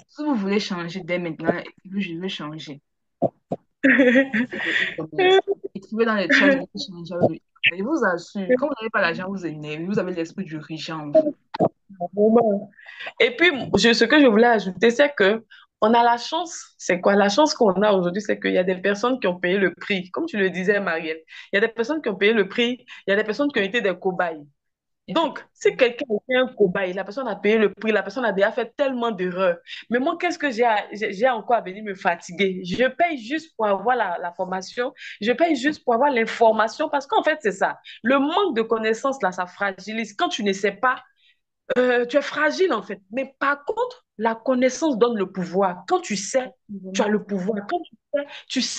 Si vous voulez changer dès maintenant, je veux changer. Le e-commerce. Écrivez dans les chats, je veux changer avec le e-commerce. Je vous assure, quand vous n'avez pas l'argent, vous énervez, vous avez l'esprit du riche en vous. Vraiment. Et puis, ce que je voulais ajouter, c'est que on a la chance. C'est quoi? La chance qu'on a aujourd'hui, c'est qu'il y a des personnes qui ont payé le prix. Comme tu le disais, Marielle, il y a des personnes qui ont payé le prix, il y a des personnes qui ont été des cobayes. Donc, si Effectivement. quelqu'un est un cobaye, la personne a payé le prix, la personne a déjà fait tellement d'erreurs. Mais moi, qu'est-ce que j'ai encore à venir me fatiguer? Je paye juste pour avoir la formation, je paye juste pour avoir l'information, parce qu'en fait, c'est ça. Le manque de connaissances, là, ça fragilise. Quand tu ne sais pas, tu es fragile, en fait. Mais par contre, la connaissance donne le pouvoir. Quand tu sais, tu as Effectivement. le pouvoir. Quand tu sais